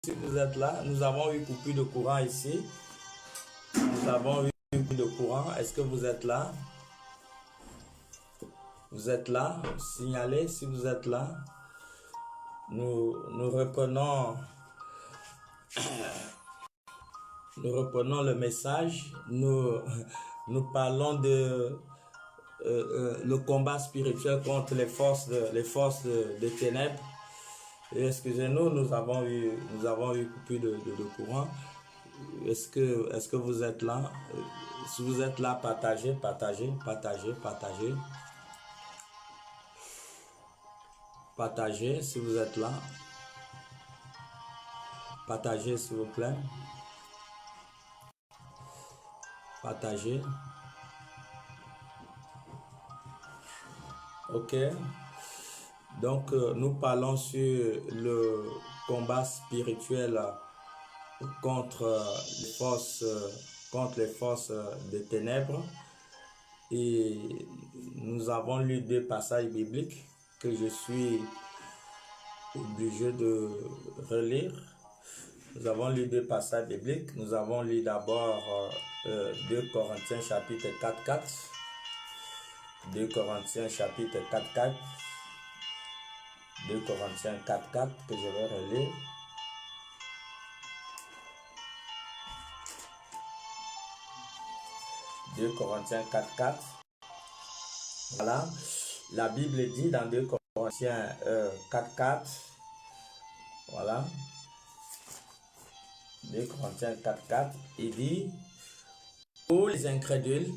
si vous êtes là. Nous avons eu coupure de courant ici. Nous avons eu coupure de courant. Est-ce que vous êtes là? Vous êtes là? Signalez si vous êtes là. Nous reprenons le message. Nous parlons de le combat spirituel contre les forces de ténèbres. Et excusez-nous, nous avons eu coupure de courant. Est-ce que vous êtes là? Si vous êtes là, partagez. Partagez si vous êtes là. Partagez s'il vous plaît. Partagez. Ok. Donc, nous parlons sur le combat spirituel contre les forces des ténèbres. Et nous avons lu 2 passages bibliques que je suis obligé de relire. Nous avons lu 2 passages bibliques. Nous avons lu d'abord 2 Corinthiens chapitre 4. 2 Corinthiens chapitre 4. 2 Corinthiens 4 que je vais relire. « 2 Corinthiens 4. Voilà. La Bible dit dans 2 Corinthiens 4. Voilà. 2 Corinthiens 4. Il dit: pour les incrédules,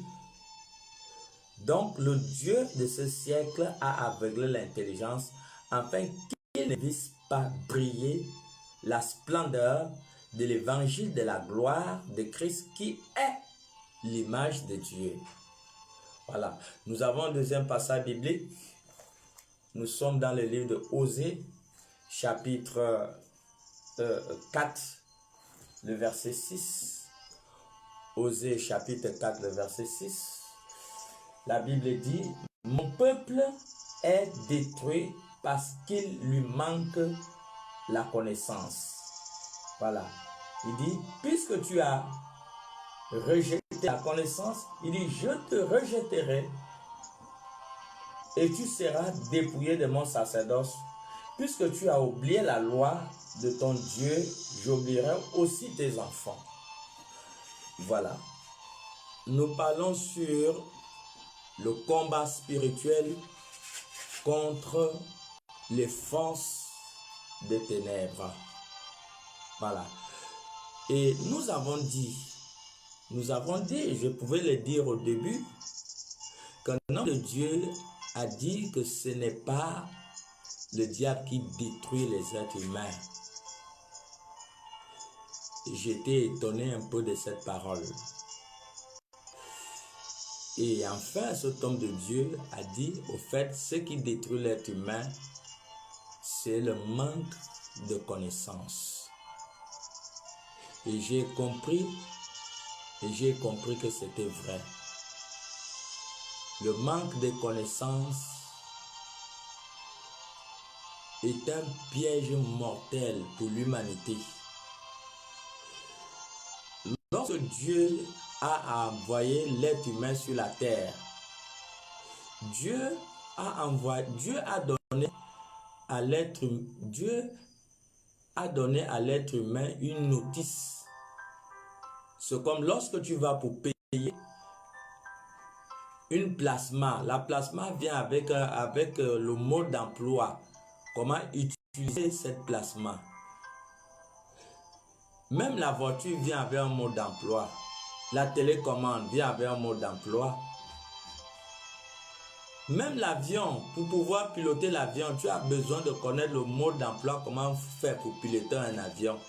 donc le Dieu de ce siècle a aveuglé l'intelligence afin qu'ils ne vissent pas briller la splendeur de l'évangile de la gloire de Christ qui est l'image de Dieu. » Voilà. Nous avons un deuxième passage biblique. Nous sommes dans le livre de Osée, chapitre 4, le verset 6. Osée, chapitre 4, le verset 6. La Bible dit: mon peuple est détruit parce qu'il lui manque la connaissance. Voilà. Il dit: puisque tu as rejeté la connaissance, il dit: je te rejetterai et tu seras dépouillé de mon sacerdoce. Puisque tu as oublié la loi de ton Dieu, j'oublierai aussi tes enfants. Voilà. Nous parlons sur le combat spirituel contre les forces des ténèbres. Voilà. Et nous avons dit, je pouvais le dire au début, qu'un homme de Dieu a dit que ce n'est pas le diable qui détruit les êtres humains. J'étais étonné un peu de cette parole. Et enfin, cet homme de Dieu a dit, au fait, ce qui détruit l'être humain, c'est le manque de connaissance. Et j'ai compris que c'était vrai. Le manque de connaissance est un piège mortel pour l'humanité. Lorsque Dieu a envoyé l'être humain sur la terre, Dieu a donné à l'être humain une notice. C'est comme lorsque tu vas pour payer une plasma. La plasma vient avec le mode d'emploi. Comment utiliser cette plasma. Même la voiture vient avec un mode d'emploi. La télécommande vient avec un mode d'emploi. Même l'avion, pour pouvoir piloter l'avion, tu as besoin de connaître le mode d'emploi, comment faire pour piloter un avion.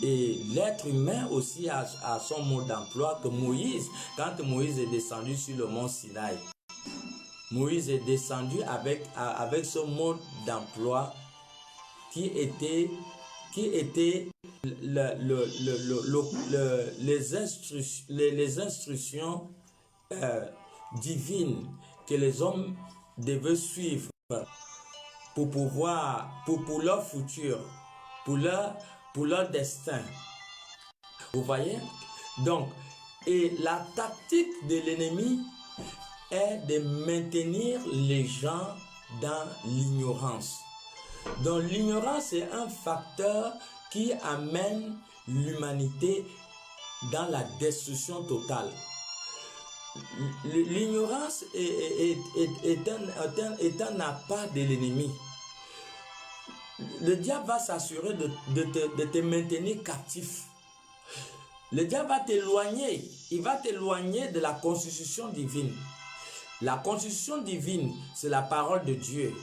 Et l'être humain aussi a son mode d'emploi que Moïse, quand Moïse est descendu sur le mont Sinaï, Moïse est descendu avec ce mode d'emploi qui était les instructions divines que les hommes devaient suivre pour leur futur. pour leur destin. Vous voyez? Donc, et la tactique de l'ennemi est de maintenir les gens dans l'ignorance. Donc, l'ignorance est un facteur qui amène l'humanité dans la destruction totale. L'ignorance est un appât de l'ennemi. Le diable va s'assurer de te maintenir captif. Le diable va t'éloigner. Il va t'éloigner de la constitution divine. La constitution divine, c'est la parole de Dieu.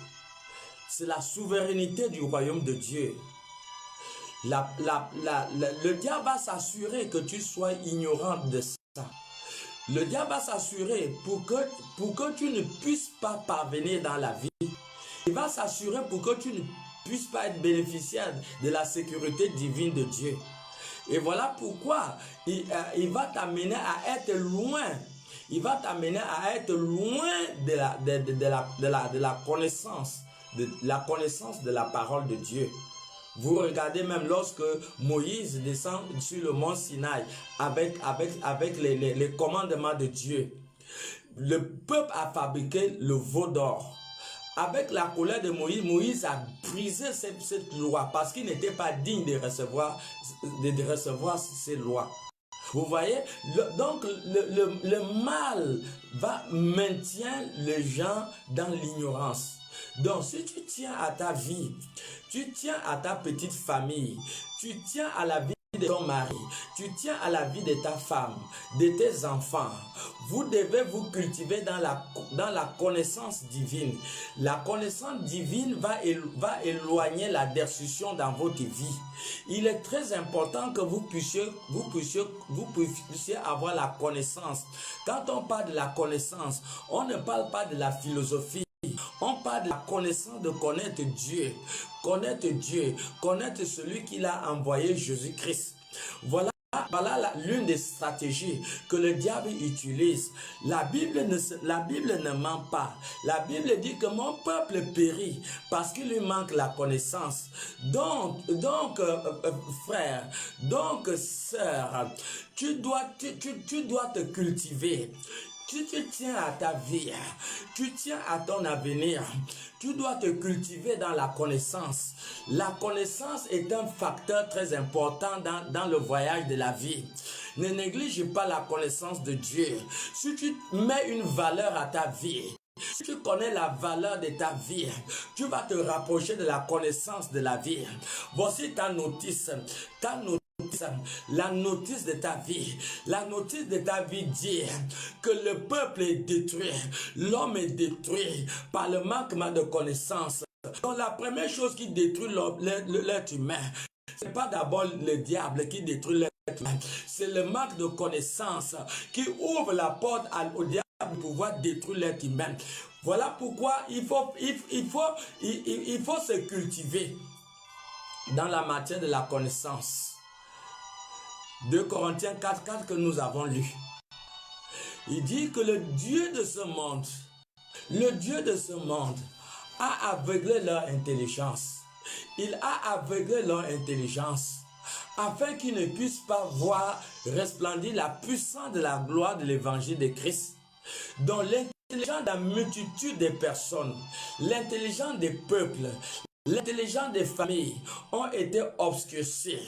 C'est la souveraineté du royaume de Dieu. Le diable va s'assurer que tu sois ignorant de ça. Le diable va s'assurer pour que tu ne puisses pas parvenir dans la vie. Il va s'assurer pour que tu ne puisses pas être bénéficiaire de la sécurité divine de Dieu. Et voilà pourquoi il va t'amener à être loin. Il va t'amener à être loin de la connaissance de la parole de Dieu. Vous regardez même lorsque Moïse descend sur le mont Sinaï avec les commandements de Dieu. Le peuple a fabriqué le veau d'or. Avec la colère de Moïse, Moïse a brisé cette loi parce qu'il n'était pas digne de recevoir ces lois. Vous voyez, donc le mal maintient les gens dans l'ignorance. Donc si tu tiens à ta vie, tu tiens à ta petite famille, tu tiens à la vie de ton mari, tu tiens à la vie de ta femme, de tes enfants, vous devez vous cultiver dans la connaissance divine. La connaissance divine va éloigner la destruction dans votre vie. Il est très important que vous puissiez avoir la connaissance. Quand on parle de la connaissance, on ne parle pas de la philosophie. On parle de la connaissance, de connaître Dieu, connaître celui qui l'a envoyé, Jésus-Christ. Voilà l'une des stratégies que le diable utilise. La Bible ne ment pas. La Bible dit que mon peuple périt parce qu'il lui manque la connaissance. Donc frère, donc sœur, tu dois te cultiver. Si tu tiens à ta vie, tu tiens à ton avenir, tu dois te cultiver dans la connaissance. La connaissance est un facteur très important dans le voyage de la vie. Ne néglige pas la connaissance de Dieu. Si tu mets une valeur à ta vie, si tu connais la valeur de ta vie, tu vas te rapprocher de la connaissance de la vie. Voici ta notice. La notice de ta vie. La notice de ta vie dit que le peuple est détruit. L'homme est détruit par le manquement de connaissance. Donc la première chose qui détruit l'être humain, ce n'est pas d'abord le diable qui détruit l'être humain. C'est le manque de connaissance qui ouvre la porte au diable pour pouvoir détruire l'être humain. Voilà pourquoi il faut se cultiver dans la matière de la connaissance. 2 Corinthiens 4 que nous avons lu. Il dit que le Dieu de ce monde a aveuglé leur intelligence. Il a aveuglé leur intelligence afin qu'ils ne puissent pas voir resplendir la puissance de la gloire de l'évangile de Christ. Dont l'intelligence de la multitude des personnes, l'intelligence des peuples, l'intelligence des familles ont été obscurcies,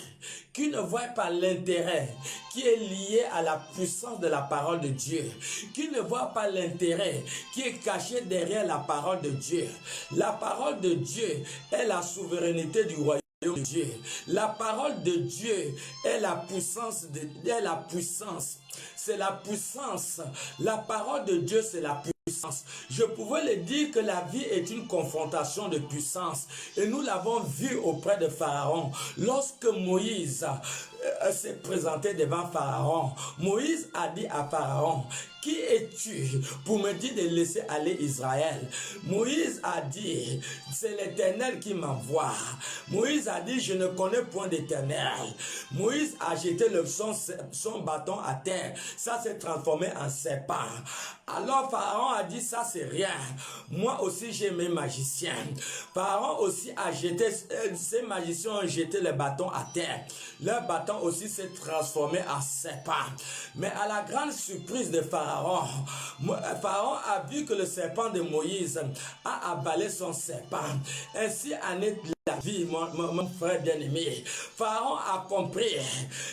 qui ne voient pas l'intérêt qui est lié à la puissance de la parole de Dieu, qui ne voient pas l'intérêt qui est caché derrière la parole de Dieu. La parole de Dieu est la souveraineté du royaume de Dieu. La parole de Dieu est la puissance. C'est la puissance. La parole de Dieu, c'est la puissance. Je pouvais le dire que la vie est une confrontation de puissance. Et nous l'avons vu auprès de Pharaon. Lorsque Moïse s'est présenté devant Pharaon. Moïse a dit à Pharaon, qui es-tu pour me dire de laisser aller Israël? Moïse a dit, c'est l'Éternel qui m'envoie. Moïse a dit, je ne connais point d'Éternel. Moïse a jeté son bâton à terre. Ça s'est transformé en serpent. Alors Pharaon a dit, ça c'est rien. Moi aussi j'ai mes magiciens. Pharaon aussi a jeté, ces magiciens ont jeté le bâton à terre. Leur bâton aussi s'est transformé en serpent. Mais à la grande surprise de Pharaon, Pharaon a vu que le serpent de Moïse a avalé son serpent. Ainsi en est la vie, mon frère bien-aimé. Pharaon a compris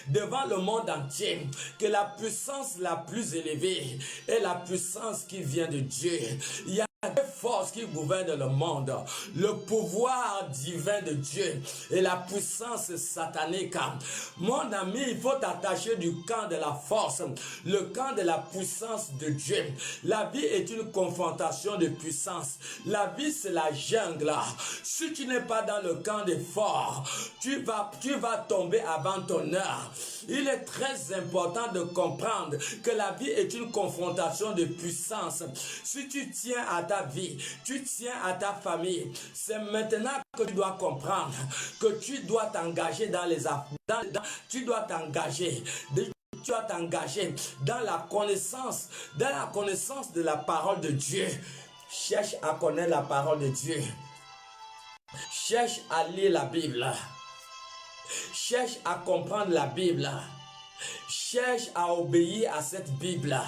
devant le monde entier que la puissance la plus élevée est la puissance qui vient de Dieu. Il y a des forces qui gouvernent le monde, le pouvoir divin de Dieu et la puissance satanique. Mon ami, il faut t'attacher du camp de la force, le camp de la puissance de Dieu. La vie est une confrontation de puissance. La vie, c'est la jungle. Si tu n'es pas dans le camp des forts, tu vas tomber avant ton heure. Il est très important de comprendre que la vie est une confrontation de puissance. Si tu tiens à ta vie, tu tiens à ta famille, c'est maintenant que tu dois comprendre que tu dois t'engager dans les affaires. Tu dois t'engager. Tu dois t'engager dans la connaissance de la parole de Dieu. Cherche à connaître la parole de Dieu. Cherche à lire la Bible. Cherche à comprendre la Bible. Cherche à obéir à cette Bible.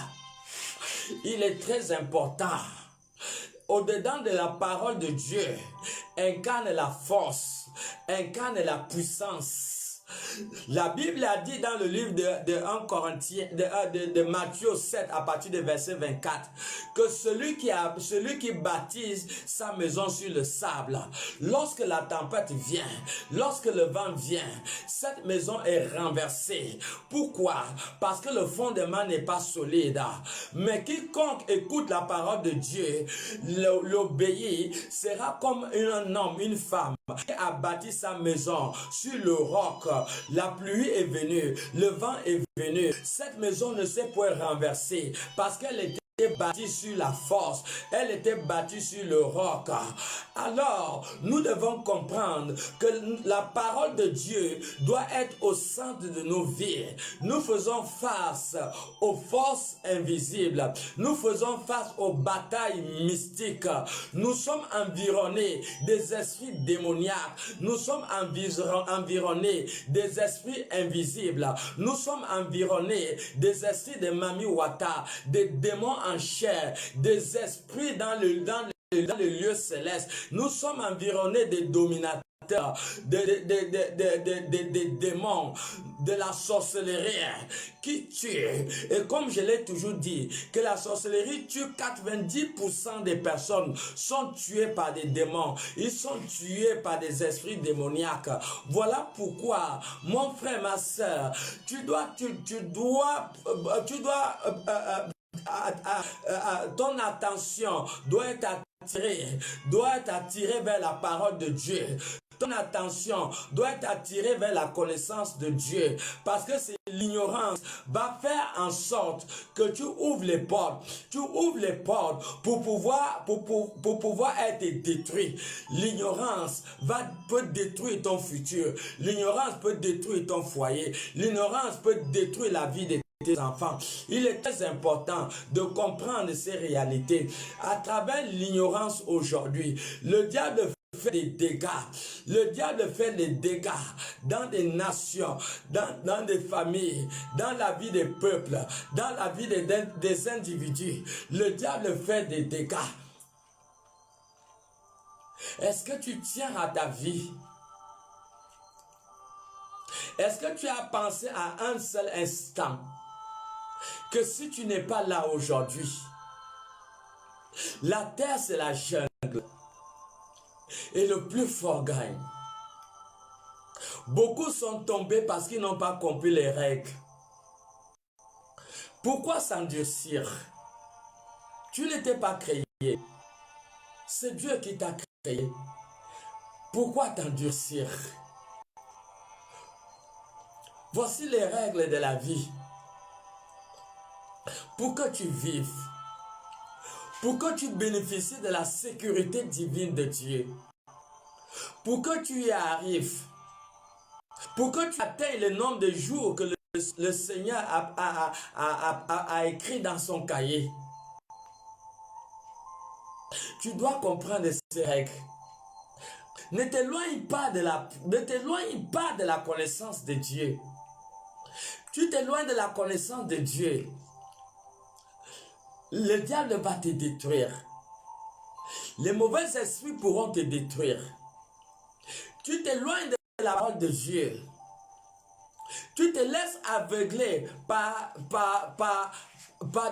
Il est très important. Au-dedans de la parole de Dieu, incarne la force, incarne la puissance. La Bible a dit dans le livre de 1 Corinthiens, de Matthieu 7 à partir du verset 24, que celui qui baptise sa maison sur le sable, lorsque la tempête vient, lorsque le vent vient, cette maison est renversée. Pourquoi? Parce que le fondement n'est pas solide. Mais quiconque écoute la parole de Dieu, l'obéit, sera comme un homme, une femme qui a bâti sa maison sur le roc. La pluie est venue, le vent est venu. Cette maison ne s'est point renversée parce qu'elle était bâtie sur la force, elle était bâtie sur le roc. Alors, nous devons comprendre que la parole de Dieu doit être au centre de nos vies. Nous faisons face aux forces invisibles. Nous faisons face aux batailles mystiques. Nous sommes environnés des esprits démoniaques. Nous sommes environnés des esprits invisibles. Nous sommes environnés des esprits de Mami Wata, des démons en chair, des esprits dans le lieu céleste. Nous sommes environnés des dominateurs, des démons, de la sorcellerie qui tue. Et comme je l'ai toujours dit, que la sorcellerie tue 90% des personnes sont tuées par des démons. Ils sont tués par des esprits démoniaques. Voilà pourquoi, mon frère, ma soeur, ton attention doit être attirée vers la parole de Dieu. Ton attention doit être attirée vers la connaissance de Dieu. Parce que c'est l'ignorance va faire en sorte que tu ouvres les portes. Tu ouvres les portes pour pouvoir être détruit. L'ignorance peut détruire ton futur. L'ignorance peut détruire ton foyer. L'ignorance peut détruire la vie de tes enfants. Il est très important de comprendre ces réalités. À travers l'ignorance aujourd'hui, le diable fait des dégâts. Le diable fait des dégâts dans des nations, dans des familles, dans la vie des peuples, dans la vie des individus. Le diable fait des dégâts. Est-ce que tu tiens à ta vie? Est-ce que tu as pensé à un seul instant que si tu n'es pas là aujourd'hui, la terre c'est la jungle et le plus fort gagne. Beaucoup sont tombés parce qu'ils n'ont pas compris les règles. Pourquoi s'endurcir? Tu n'étais pas créé. C'est Dieu qui t'a créé. Pourquoi t'endurcir? Voici les règles de la vie. Pour que tu vives, pour que tu bénéficies de la sécurité divine de Dieu, pour que tu y arrives, pour que tu atteignes le nombre de jours que le Seigneur a écrit dans son cahier. Tu dois comprendre ces règles. Ne t'éloigne pas de la connaissance de Dieu. Tu t'éloignes de la connaissance de Dieu. Le diable va te détruire. Les mauvais esprits pourront te détruire. Tu t'éloignes de la parole de Dieu. Tu te laisses aveugler par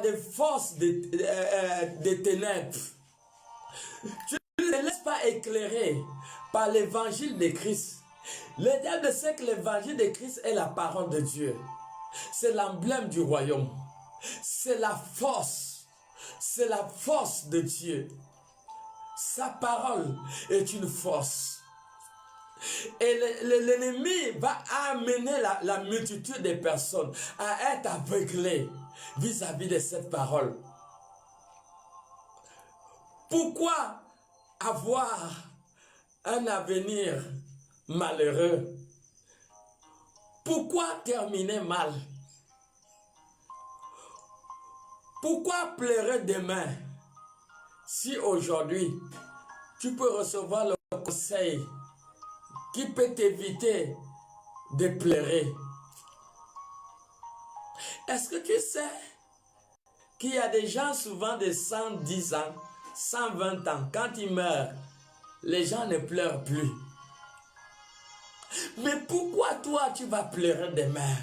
des forces de ténèbres. Tu ne te laisses pas éclairer par l'évangile de Christ. Le diable sait que l'évangile de Christ est la parole de Dieu. C'est l'emblème du royaume. C'est la force. C'est la force de Dieu. Sa parole est une force. Et l'ennemi va amener la multitude des personnes à être aveuglées vis-à-vis de cette parole. Pourquoi avoir un avenir malheureux? Pourquoi terminer mal? Pourquoi pleurer demain si aujourd'hui tu peux recevoir le conseil qui peut t'éviter de pleurer? Est-ce que tu sais qu'il y a des gens souvent de 110 ans, 120 ans, quand ils meurent, les gens ne pleurent plus. Mais pourquoi toi tu vas pleurer demain?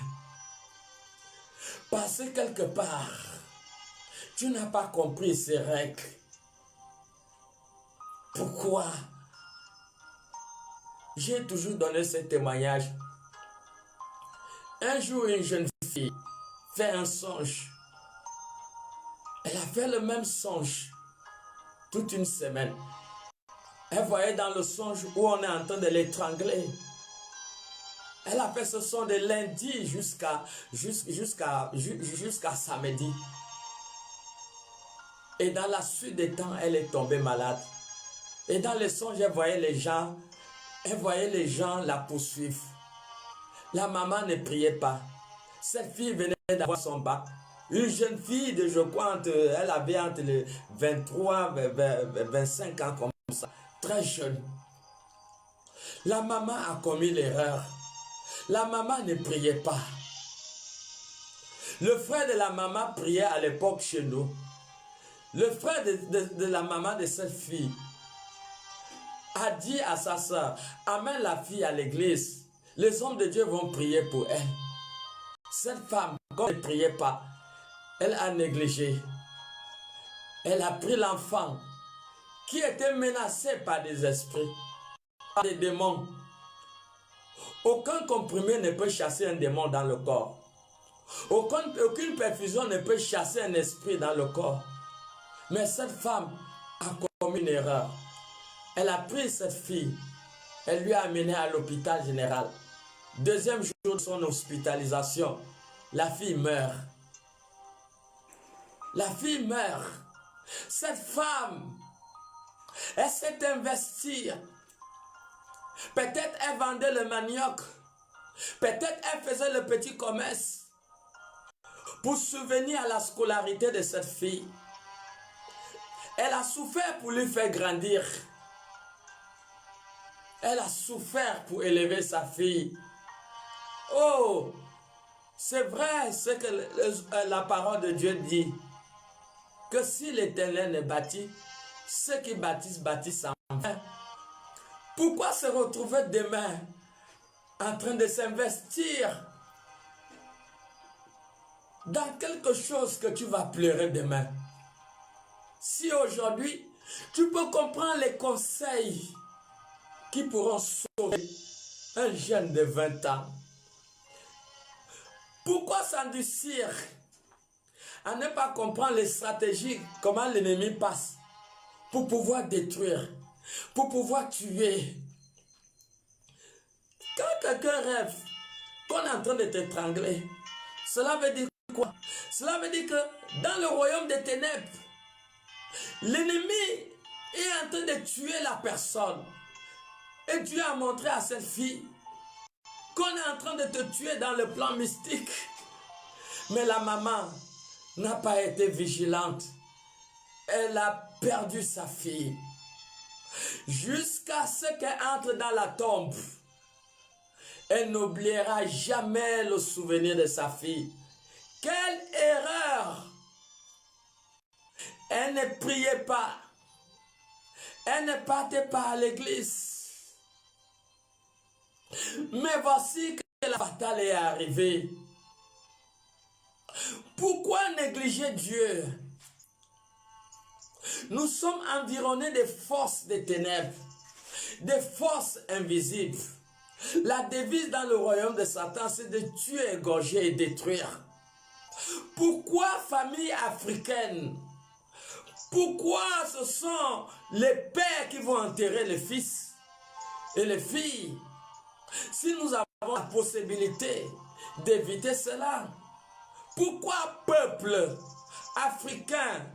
Parce que quelque part, tu n'as pas compris ces règles. Pourquoi? J'ai toujours donné ce témoignage. Un jour, une jeune fille fait un songe. Elle a fait le même songe toute une semaine. Elle voyait dans le songe où on est en train de l'étrangler. Elle a fait ce son de lundi jusqu'à samedi. Et dans la suite des temps, elle est tombée malade. Et dans le songe, elle voyait les gens la poursuivre. La maman ne priait pas. Cette fille venait d'avoir son bac. Une jeune fille de, je crois, elle avait entre les 23 et 25 ans comme ça. Très jeune. La maman a commis l'erreur. La maman ne priait pas. Le frère de la maman priait à l'époque chez nous. Le frère de la maman de cette fille a dit à sa soeur, amène la fille à l'église. Les hommes de Dieu vont prier pour elle. Cette femme, comme elle ne priait pas, elle a négligé. Elle a pris l'enfant qui était menacé par des esprits, par des démons. Aucun comprimé ne peut chasser un démon dans le corps. Aucune perfusion ne peut chasser un esprit dans le corps. Mais cette femme a commis une erreur. Elle a pris cette fille. Elle lui a amené à l'hôpital général. Deuxième jour de son hospitalisation, la fille meurt. La fille meurt. Cette femme, elle s'est investie. Peut-être elle vendait le manioc. Peut-être elle faisait le petit commerce pour subvenir à la scolarité de cette fille. Elle a souffert pour lui faire grandir. Elle a souffert pour élever sa fille. Oh, c'est vrai ce que la parole de Dieu dit. Que si l'Éternel ne bâtit, ceux qui bâtissent, bâtissent en vain. Pourquoi se retrouver demain en train de s'investir dans quelque chose que tu vas pleurer demain? Si aujourd'hui, tu peux comprendre les conseils qui pourront sauver un jeune de 20 ans. Pourquoi s'endurcir à ne pas comprendre les stratégies, comment l'ennemi passe pour pouvoir détruire, pour pouvoir tuer? Quand quelqu'un rêve, qu'on qu'on est en train de t'étrangler. Cela veut dire quoi? Cela veut dire que dans le royaume des ténèbres, l'ennemi est en train de tuer la personne. Et Dieu a montré à cette fille qu'on est en train de te tuer dans le plan mystique. Mais la maman n'a pas été vigilante. Elle a perdu sa fille. Jusqu'à ce qu'elle entre dans la tombe. Elle n'oubliera jamais le souvenir de sa fille. Quelle erreur! Elle ne priait pas. Elle ne partait pas à l'église. Mais voici que la fatale est arrivée. Pourquoi négliger Dieu? Nous sommes environnés des forces des ténèbres, des forces invisibles. La devise dans le royaume de Satan, c'est de tuer, égorger et détruire. Pourquoi famille africaine? Pourquoi ce sont les pères qui vont enterrer les fils et les filles? Si nous avons la possibilité d'éviter cela, pourquoi peuple africain,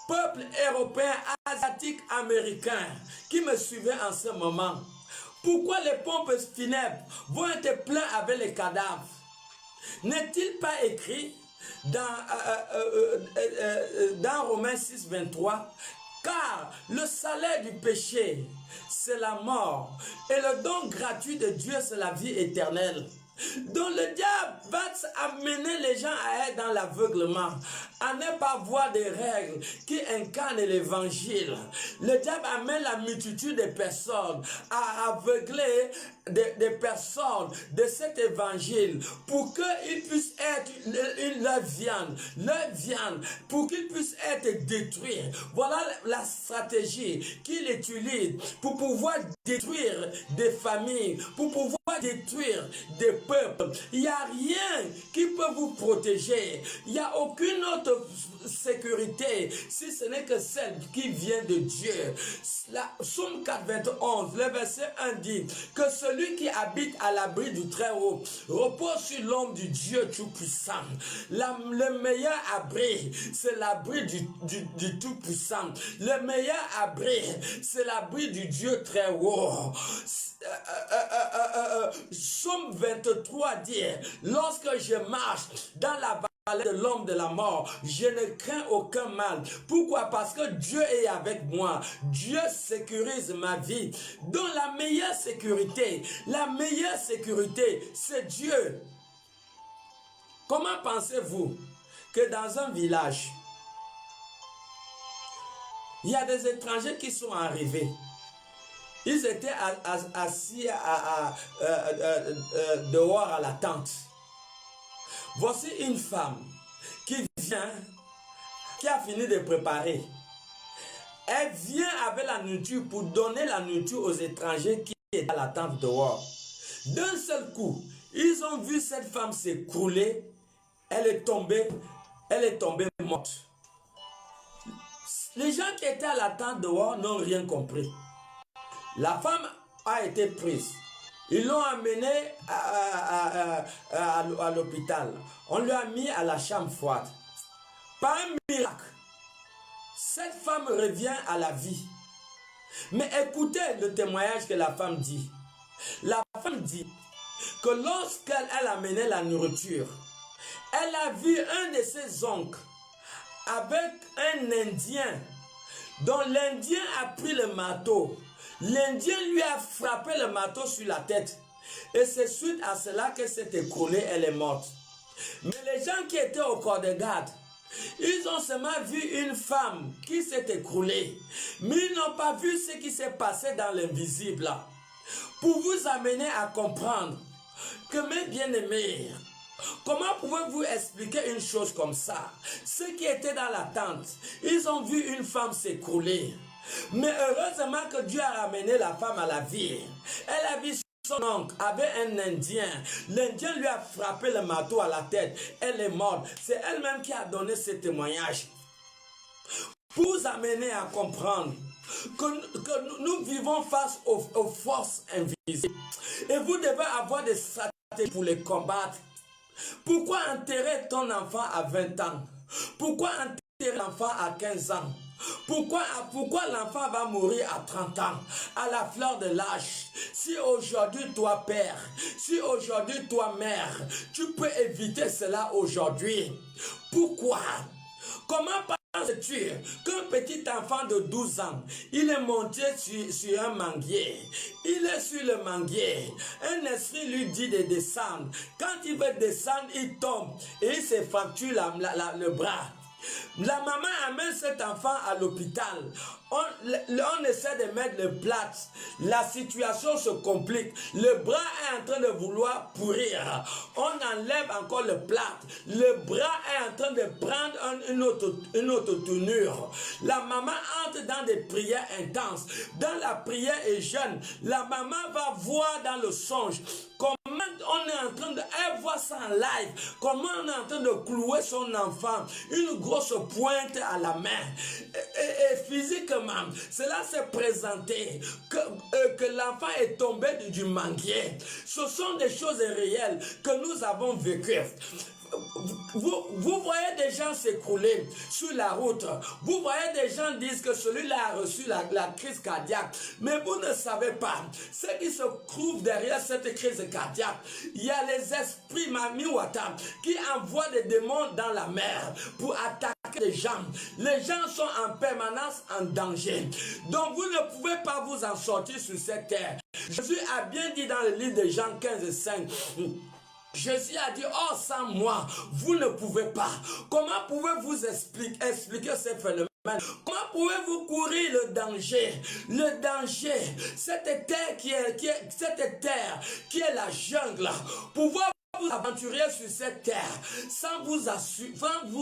peuple européen, asiatique, américain, qui me suivait en ce moment, pourquoi les pompes funèbres vont être pleines avec les cadavres? N'est-il pas écrit dans Romains 6, 23, car le salaire du péché, c'est la mort, et le don gratuit de Dieu, c'est la vie éternelle. Donc le diable va amener les gens à être dans l'aveuglement, à ne pas voir des règles qui incarnent l'évangile. Le diable amène la multitude de personnes à aveugler des personnes de cet évangile pour qu'ils puissent être leur viande, pour qu'ils puissent être détruits. Voilà la stratégie qu'il utilise pour pouvoir détruire des familles, pour pouvoir détruire des peuples. Il n'y a rien qui peut vous protéger. Il n'y a aucune autre sécurité si ce n'est que celle qui vient de Dieu. La Psaume 4, 21, le verset 1 dit que celui qui habite à l'abri du Très-Haut repose sur l'ombre du Dieu Tout-Puissant. Le meilleur abri, c'est l'abri du Tout-Puissant. Le meilleur abri, c'est l'abri du Dieu Très-Haut. Psaume 23 dit, lorsque je marche dans la vallée de l'ombre de la mort, je ne crains aucun mal. Pourquoi? Parce que Dieu est avec moi. Dieu sécurise ma vie. Donc la meilleure sécurité, c'est Dieu. Comment pensez-vous que dans un village, il y a des étrangers qui sont arrivés? Ils étaient assis dehors à la tente. Voici une femme qui vient, qui a fini de préparer. Elle vient avec la nourriture pour donner la nourriture aux étrangers qui étaient à la tente dehors. D'un seul coup, ils ont vu cette femme s'écrouler. Elle est tombée morte. Les gens qui étaient à la tente dehors n'ont rien compris. La femme a été prise. Ils l'ont amenée à l'hôpital. On lui a mis à la chambre froide. Par un miracle, cette femme revient à la vie. Mais écoutez le témoignage que la femme dit. La femme dit que lorsqu'elle amenait la nourriture, elle a vu un de ses oncles avec un Indien, dont l'Indien a pris le marteau. L'Indien lui a frappé le marteau sur la tête. Et c'est suite à cela qu'elle s'est écroulée, elle est morte. Mais les gens qui étaient au corps de garde, ils ont seulement vu une femme qui s'est écroulée. Mais ils n'ont pas vu ce qui s'est passé dans l'invisible. Pour vous amener à comprendre que mes bien-aimés, comment pouvez-vous expliquer une chose comme ça? Ceux qui étaient dans la tente, ils ont vu une femme s'écrouler. Mais heureusement que Dieu a ramené la femme à la vie. Elle a vu son oncle avec un Indien. L'Indien lui a frappé le marteau à la tête. Elle est morte. C'est elle-même qui a donné ce témoignage. Pour vous amener à comprendre que nous vivons face aux forces invisibles. Et vous devez avoir des stratégies pour les combattre? Pourquoi enterrer ton enfant à 20 ans? Pourquoi enterrer l'enfant à 15 ans? Pourquoi l'enfant va mourir à 30 ans, à la fleur de l'âge? Si aujourd'hui, toi, père, si aujourd'hui, toi, mère, tu peux éviter cela aujourd'hui. Pourquoi? Comment penses-tu qu'un petit enfant de 12 ans, il est monté sur un manguier, il est sur le manguier, un esprit lui dit de descendre. Quand il veut descendre, il tombe et il se fracture le bras. La maman amène cet enfant à l'hôpital. On essaie de mettre le plâtre. La situation se complique. Le bras est en train de vouloir pourrir. On enlève encore le plâtre. Le bras est en train de prendre une autre tournure. La maman entre dans des prières intenses. Dans la prière et jeûne, la maman va voir dans le songe comment on est en train de... Elle voit ça en live. Comment on est en train de clouer son enfant. Une grosse pointe à la main. Et physiquement, cela s'est présenté. Que l'enfant est tombé du manguier. Ce sont des choses réelles que nous avons vécues. Vous voyez des gens s'écrouler sur la route. Vous voyez des gens dire que celui-là a reçu la crise cardiaque. Mais vous ne savez pas ce qui se trouve derrière cette crise cardiaque. Il y a les esprits Mamiwata qui envoient des démons dans la mer pour attaquer les gens. Les gens sont en permanence en danger. Donc vous ne pouvez pas vous en sortir sur cette terre. Jésus a bien dit dans le livre de Jean 15:5. Jésus a dit, oh, sans moi, vous ne pouvez pas. Comment pouvez-vous expliquer ces phénomènes? Comment pouvez-vous courir le danger? Le danger, cette terre qui est la jungle. Pouvoir vous aventurer sur cette terre sans vous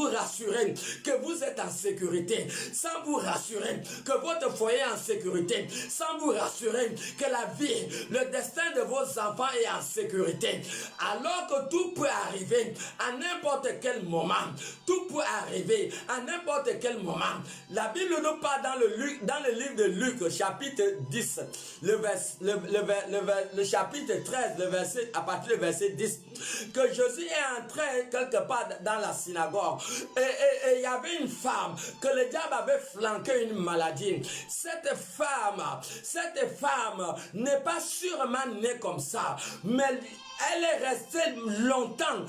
rassurer que vous êtes en sécurité, sans vous rassurer que votre foyer est en sécurité, sans vous rassurer que la vie, le destin de vos enfants est en sécurité, alors que tout peut arriver à n'importe quel moment. Tout peut arriver à n'importe quel moment. La Bible nous parle dans le livre de Luc, chapitre 10, le chapitre 13, à partir du verset 10, que Jésus est entré quelque part dans la synagogue et il y avait une femme que le diable avait flanqué une maladie. Cette femme n'est pas sûrement née comme ça, mais elle est restée longtemps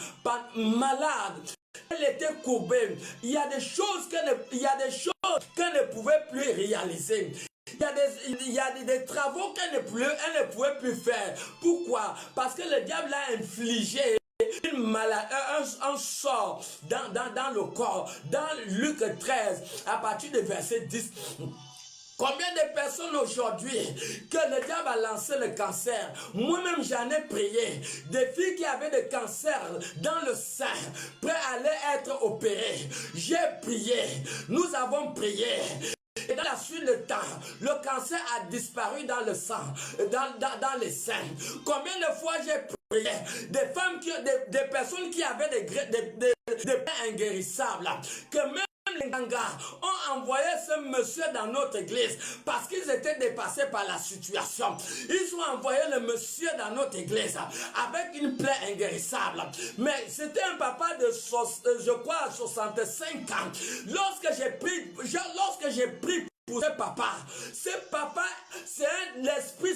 malade. Elle était courbée. Il y a des choses qu'elle ne pouvait plus réaliser. Il y a des travaux qu'elle ne pouvait plus faire. Pourquoi? Parce que le diable a infligé un sort dans le corps. Dans Luc 13, à partir du verset 10. Combien de personnes aujourd'hui que le diable a lancé le cancer? Moi-même j'en ai prié. Des filles qui avaient des cancers dans le sein, prêtes à aller être opérées. J'ai prié. Nous avons prié. Et dans la suite du temps, le cancer a disparu dans le sang, dans les seins. Combien de fois j'ai prié? Des femmes, des personnes qui avaient des pains inguérissables, que même les gangas ont envoyé ce monsieur dans notre église parce qu'ils étaient dépassés par la situation. Ils ont envoyé le monsieur dans notre église avec une plaie inguérissable. Mais c'était un papa de, je crois, 65 ans. Lorsque j'ai pris pour ce papa, c'est l'esprit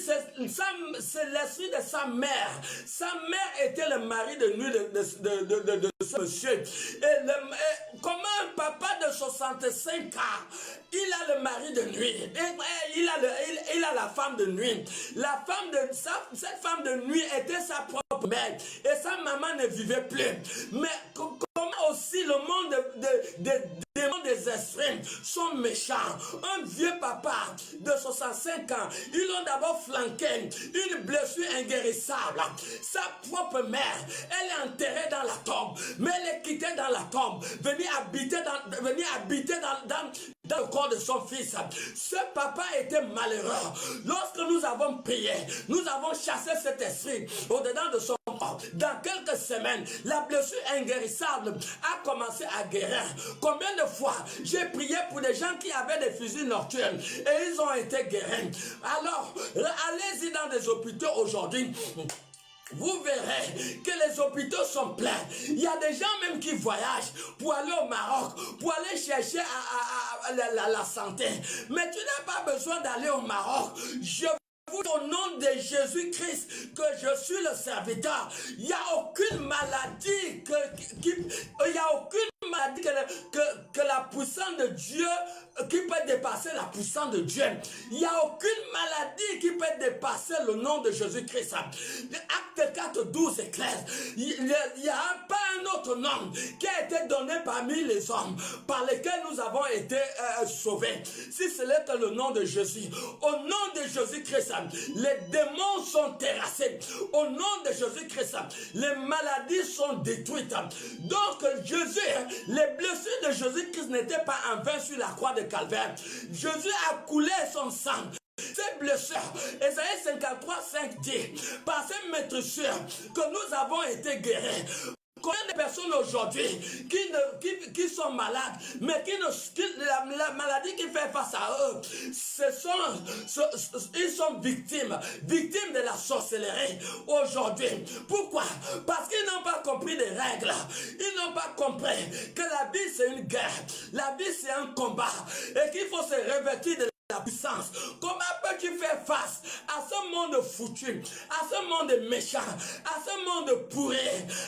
de sa mère. Sa mère était le mari de nuit de ce monsieur. Et comment un papa de 65 ans, il a le mari de nuit, et il a la femme de nuit. Cette femme de nuit était sa propre mère, et sa maman ne vivait plus. Mais comment aussi le monde des esprits sont méchants? Un vieux papa de 65 ans, ils l'ont d'abord flanqué, une blessure inguérissable. Sa propre mère, elle est enterrée dans la tombe, mais elle est quittée dans la tombe, venir habiter dans le corps de son fils. Ce papa était malheureux. Lorsque nous avons prié, nous avons chassé cet esprit au-dedans de son corps. Dans quelques semaines, la blessure inguérissable a commencé à guérir. Combien de fois j'ai prié pour des gens qui avaient des fusils nocturnes et ils ont été guéris. Alors, allez-y dans des hôpitaux aujourd'hui. vous verrez que les hôpitaux sont pleins. Il y a des gens même qui voyagent pour aller au Maroc, pour aller chercher la santé. Mais tu n'as pas besoin d'aller au Maroc. Je vous, au nom de Jésus-Christ, que je suis le serviteur. Il n'y a aucune maladie il y a aucune maladie que la puissance de Dieu qui peut dépasser la puissance de Dieu. Il n'y a aucune maladie qui peut dépasser le nom de Jésus-Christ. Acte 4, 12 est clair. Il n'y a pas un autre nom qui a été donné parmi les hommes par lesquels nous avons été sauvés. Si ce n'est que le nom de Jésus. Au nom de Jésus-Christ, les démons sont terrassés. Au nom de Jésus-Christ, les maladies sont détruites. Donc Jésus, les blessures de Jésus-Christ n'étaient pas en vain sur la croix de Calvaire. Jésus a coulé son sang. Ces blessures, Ésaïe 53, 5 dit, par ces maîtressures que nous avons été guéris. Combien de personnes aujourd'hui qui sont malades, mais la maladie qui fait face à eux, ils sont victimes de la sorcellerie aujourd'hui. Pourquoi? Parce qu'ils n'ont pas compris les règles. Ils n'ont pas compris que la vie c'est une guerre, la vie c'est un combat et qu'il faut se revêtir de la puissance. Comment peux-tu faire face à ce monde foutu, à ce monde méchant, à ce monde pourri,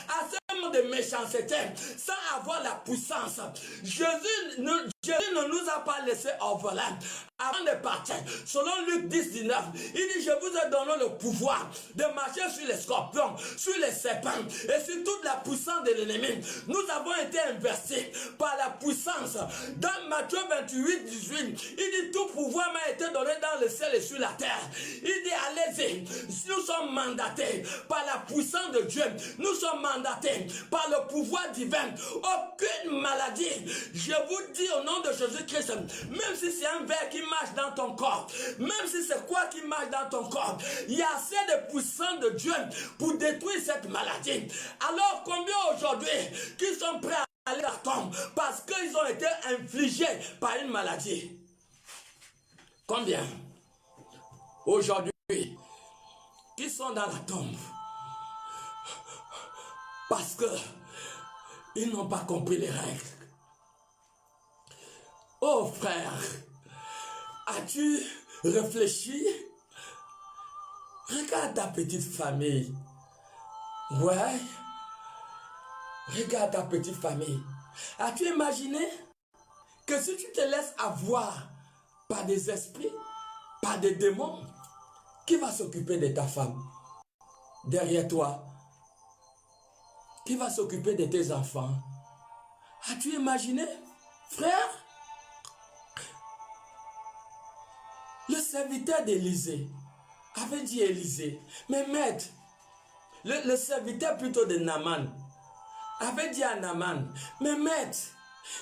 à ce monde de méchanceté, sans avoir la puissance? Jésus ne nous a pas laissé orphelins. Avant de partir, selon Luc 10, 19, il dit, je vous ai donné le pouvoir de marcher sur les scorpions, sur les serpents et sur toute la puissance de l'ennemi. Nous avons été investis par la puissance. Dans Matthieu 28, 18, il dit, tout pouvoir m'a été donné dans le ciel et sur la terre. Il dit, allez-y, nous sommes mandatés par la puissance de Dieu. Nous sommes mandatés par le pouvoir divin. Aucune maladie, je vous dis au nom de Jésus-Christ, même si c'est un verre qui marche dans ton corps, même si c'est quoi qui marche dans ton corps, il y a assez de puissance de Dieu pour détruire cette maladie. Alors combien aujourd'hui qui sont prêts à aller à la tombe parce qu'ils ont été infligés par une maladie? Combien aujourd'hui qui sont dans la tombe parce que ils n'ont pas compris les règles? Oh frère, as-tu réfléchi? Regarde ta petite famille. Ouais. Regarde ta petite famille. As-tu imaginé que si tu te laisses avoir par des esprits, par des démons, qui va s'occuper de ta femme derrière toi? Qui va s'occuper de tes enfants? As-tu imaginé, frère? Le serviteur d'Élisée avait dit à Élisée, mais maître, le serviteur plutôt de Naaman avait dit à Naaman, mais maître,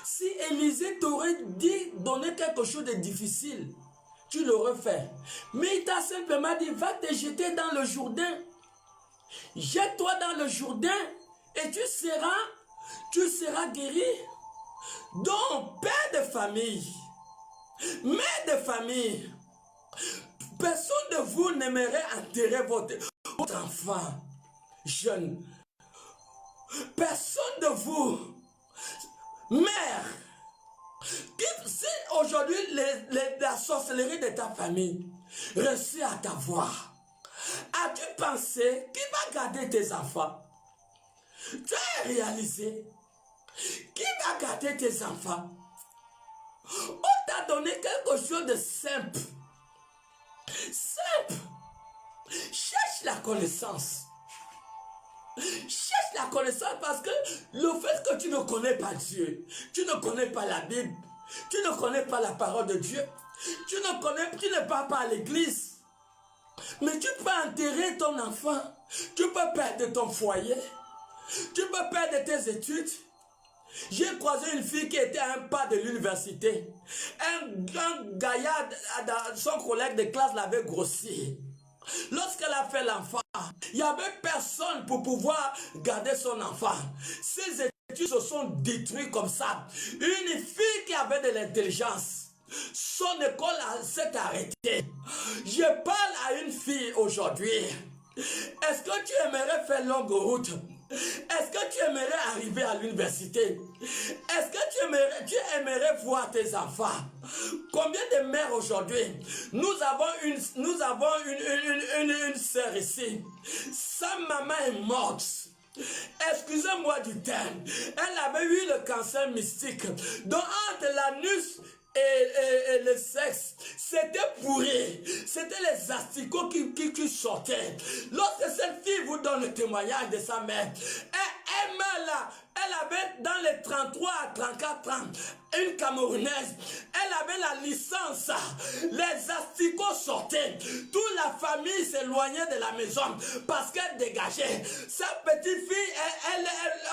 si Élisée t'aurait dit, donner quelque chose de difficile, tu l'aurais fait. Mais il t'a simplement dit, va te jeter dans le Jourdain. Jette-toi dans le Jourdain et tu seras guéri. Donc, père de famille, mère de famille, personne de vous n'aimerait enterrer votre enfant jeune. Personne de vous, mère, si aujourd'hui la sorcellerie de ta famille réussit à t'avoir, as-tu pensé qui va garder tes enfants? Tu as réalisé qui va garder tes enfants? On t'a donné quelque chose de simple. Simple. Cherche la connaissance. Cherche la connaissance parce que le fait que tu ne connais pas Dieu, tu ne connais pas la Bible, tu ne connais pas la parole de Dieu, tu ne pars pas à l'église, mais tu peux enterrer ton enfant, tu peux perdre ton foyer, tu peux perdre tes études. J'ai croisé une fille qui était à un pas de l'université. Un gaillard, son collègue de classe l'avait grossi. Lorsqu'elle a fait l'enfant, il n'y avait personne pour pouvoir garder son enfant. Ses études se sont détruites comme ça. Une fille qui avait de l'intelligence, son école s'est arrêtée. Je parle à une fille aujourd'hui. Est-ce que tu aimerais faire longue route? Est-ce que tu aimerais arriver à l'université? Est-ce que tu aimerais voir tes enfants? Combien de mères aujourd'hui? Nous avons une sœur ici. Sa maman est morte. Excusez-moi du terme. Elle avait eu le cancer mystique. Donc entre l'anus et le sexe, c'était pourri. C'était les asticots qui sortaient. Lorsque cette fille vous donne le témoignage de sa mère, elle meurt là. Elle avait dans les 33 à 34 ans, une Camerounaise, elle avait la licence, les asticots sortaient, toute la famille s'éloignait de la maison parce qu'elle dégageait. Sa petite fille,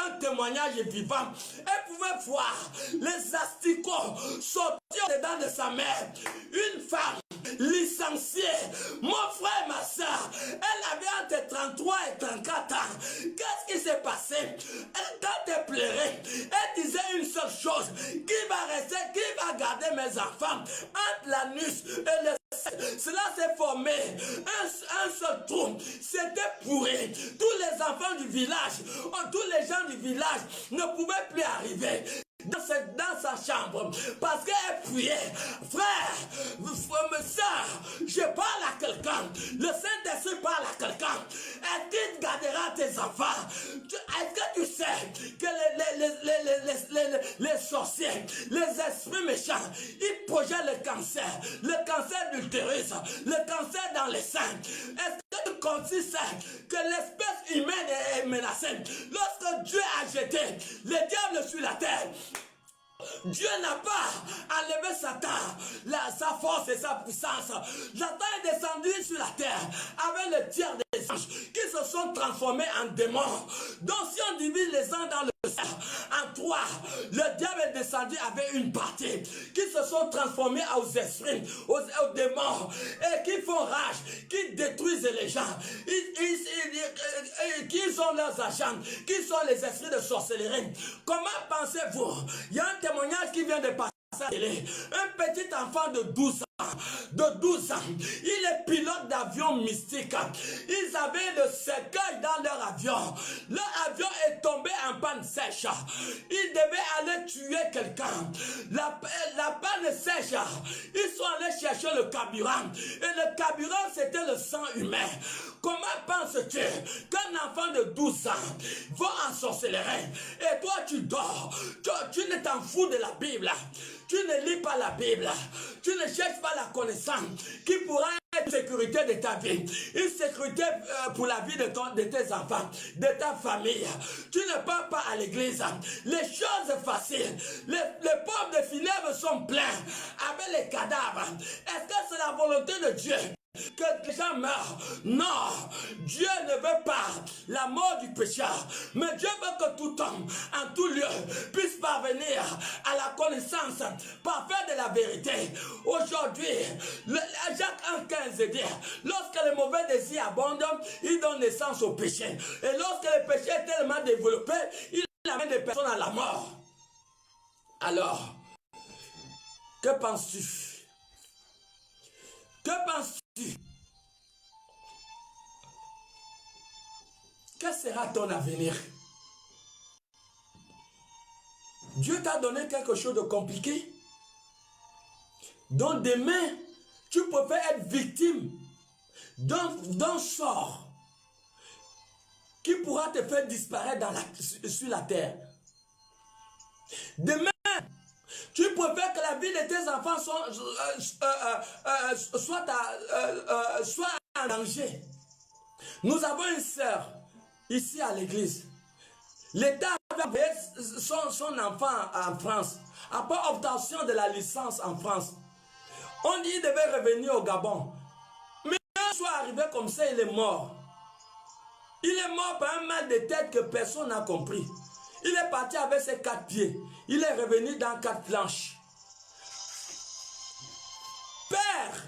un témoignage vivant, elle pouvait voir les asticots sortir dedans de sa mère. Une femme licenciée, mon frère et ma soeur, elle avait entre 33 et 34 ans. Qu'est-ce qui s'est passé? Quand elle pleurait, elle disait une seule chose: qui va rester, qui va garder mes enfants? Entre l'anus et le sexe, cela s'est formé un seul trou. C'était pourri. Tous les enfants du village, tous les gens du village ne pouvaient plus arriver dans sa chambre parce qu'elle priait. Frère, soeur, je parle à quelqu'un. Le Saint-Esprit parle à quelqu'un. Est-ce qu'il gardera tes enfants? Est-ce que tu sais que les sorciers, les esprits méchants, ils projettent le cancer d'utérus, le cancer dans les seins? Est-ce que tu considères que l'espèce humaine est menacée? Lorsque Dieu a jeté le diable sur la terre, Dieu n'a pas enlevé Satan, sa force et sa puissance. Satan est descendu sur la terre avec le tiers des anges qui se sont transformés en démons. Donc si on divise les anges dans le ciel en trois, le diable est descendu avec une partie qui se sont transformés aux esprits, aux démons, et qui font rage, qui détruisent les gens. Qui sont leurs agents, qui sont les esprits de sorcellerie. Comment pensez-vous? Il y a un témoignage qui vient de passer. Un petit enfant de 12 ans, il est pilote d'avion mystique. Ils avaient le cercueil dans leur avion. Leur avion est tombé en panne sèche. Ils devaient aller tuer quelqu'un. La panne sèche, ils sont allés chercher le carburant. Et le carburant, c'était le sang humain. Comment penses-tu qu'un enfant de 12 ans va en sorcellerie? Et toi, tu dors. Tu ne t'en fous de la Bible. Tu ne lis pas la Bible. Tu ne cherches pas la connaissance qui pourra être une sécurité de ta vie. Une sécurité pour la vie de tes enfants, de ta famille. Tu ne pars pas à l'église. Les choses faciles. Les pommes de Philève sont pleins avec les cadavres. Est-ce que c'est la volonté de Dieu que les gens meurent? Non, Dieu ne veut pas la mort du pécheur, mais Dieu veut que tout homme, en tout lieu, puisse parvenir à la connaissance parfaite de la vérité. Aujourd'hui, Jacques 1,15 dit: lorsque le mauvais désir abonde, il donne naissance au péché. Et lorsque le péché est tellement développé, il amène des personnes à la mort. Alors, que penses-tu? Que penses-tu? Quel sera ton avenir? Dieu t'a donné quelque chose de compliqué. Donc demain, tu peux être victime d'un sort qui pourra te faire disparaître sur la terre. Demain, tu préfères que la vie de tes enfants soit en danger. Nous avons une sœur ici à l'église. L'État avait envoyé son enfant en France. Après obtention de la licence en France, on dit qu'il devait revenir au Gabon. Mais un soir arrivé comme ça, il est mort. Il est mort par un mal de tête que personne n'a compris. Il est parti avec ses 4 pieds. Il est revenu dans 4 planches. Père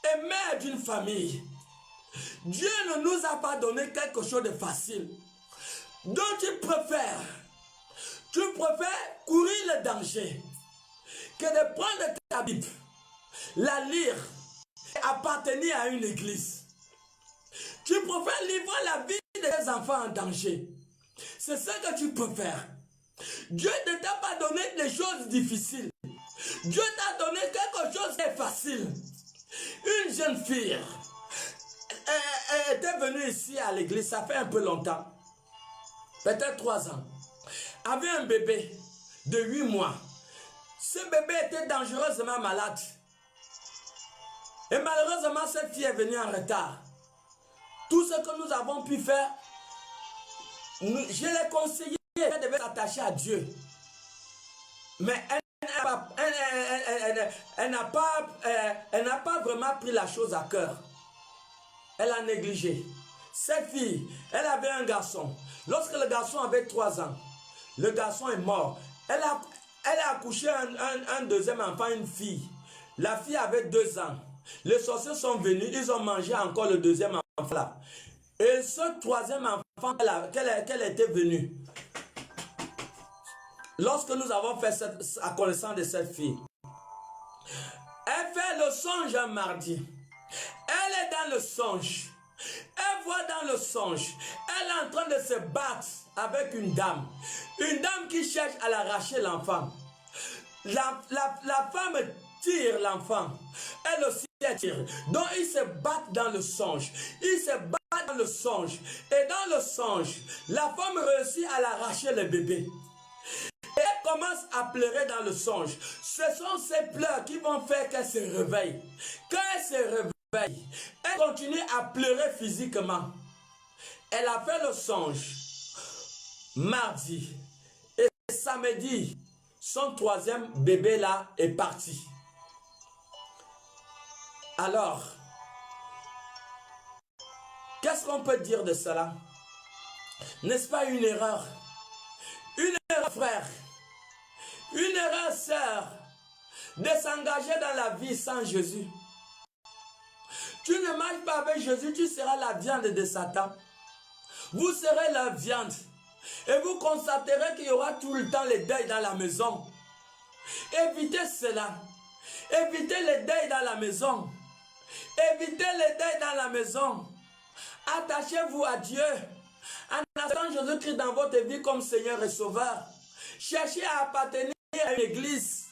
et mère d'une famille. Dieu ne nous a pas donné quelque chose de facile. Donc tu préfères courir le danger que de prendre ta Bible, la lire et appartenir à une église. Tu préfères livrer la vie de tes enfants en danger. C'est ce que tu peux faire. Dieu ne t'a pas donné des choses difficiles. Dieu t'a donné quelque chose de facile. Une jeune fille était venue ici à l'église, ça fait un peu longtemps. Peut-être 3 ans. Avait un bébé de 8 mois. Ce bébé était dangereusement malade. Et malheureusement, cette fille est venue en retard. Tout ce que nous avons pu faire, je l'ai conseillé, elle devait s'attacher à Dieu. Mais elle n'a pas vraiment pris la chose à cœur. Elle a négligé. Cette fille, elle avait un garçon. Lorsque le garçon avait 3 ans, le garçon est mort. Elle a accouché un deuxième enfant, une fille. La fille avait 2 ans. Les sorciers sont venus, ils ont mangé encore le deuxième enfant là. Et ce troisième enfant qu'elle était venue, lorsque nous avons fait la connaissance de cette fille, elle fait le songe un mardi. Elle est dans le songe. Elle voit dans le songe. Elle est en train de se battre avec une dame. Une dame qui cherche à l'arracher l'enfant. La femme tire l'enfant. Elle aussi tire. Donc ils se battent dans le songe. Ils se battent dans le songe. Et dans le songe, la femme réussit à l'arracher le bébé. Et elle commence à pleurer dans le songe. Ce sont ces pleurs qui vont faire qu'elle se réveille. Quand elle se réveille, elle continue à pleurer physiquement. Elle a fait le songe mardi. Et samedi, son troisième bébé là est parti. Alors, qu'est-ce qu'on peut dire de cela? N'est-ce pas une erreur? Une erreur, frère. Une erreur, sœur, de s'engager dans la vie sans Jésus. Tu ne marches pas avec Jésus, tu seras la viande de Satan. Vous serez la viande. Et vous constaterez qu'il y aura tout le temps les deuils dans la maison. Évitez cela. Évitez les deuils dans la maison. Évitez les deuils dans la maison. Attachez-vous à Dieu. En attendant Jésus-Christ dans votre vie comme Seigneur et Sauveur. Cherchez à appartenir à une église.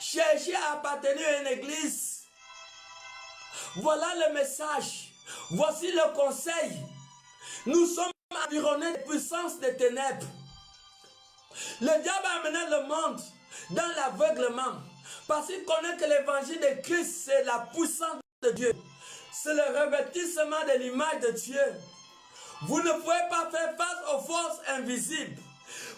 Cherchez à appartenir à une église. Voilà le message. Voici le conseil. Nous sommes environnés de puissance des ténèbres. Le diable a amené le monde dans l'aveuglement. Parce qu'il connaît que l'évangile de Christ, c'est la puissance de Dieu. C'est le revêtissement de l'image de Dieu. Vous ne pouvez pas faire face aux forces invisibles.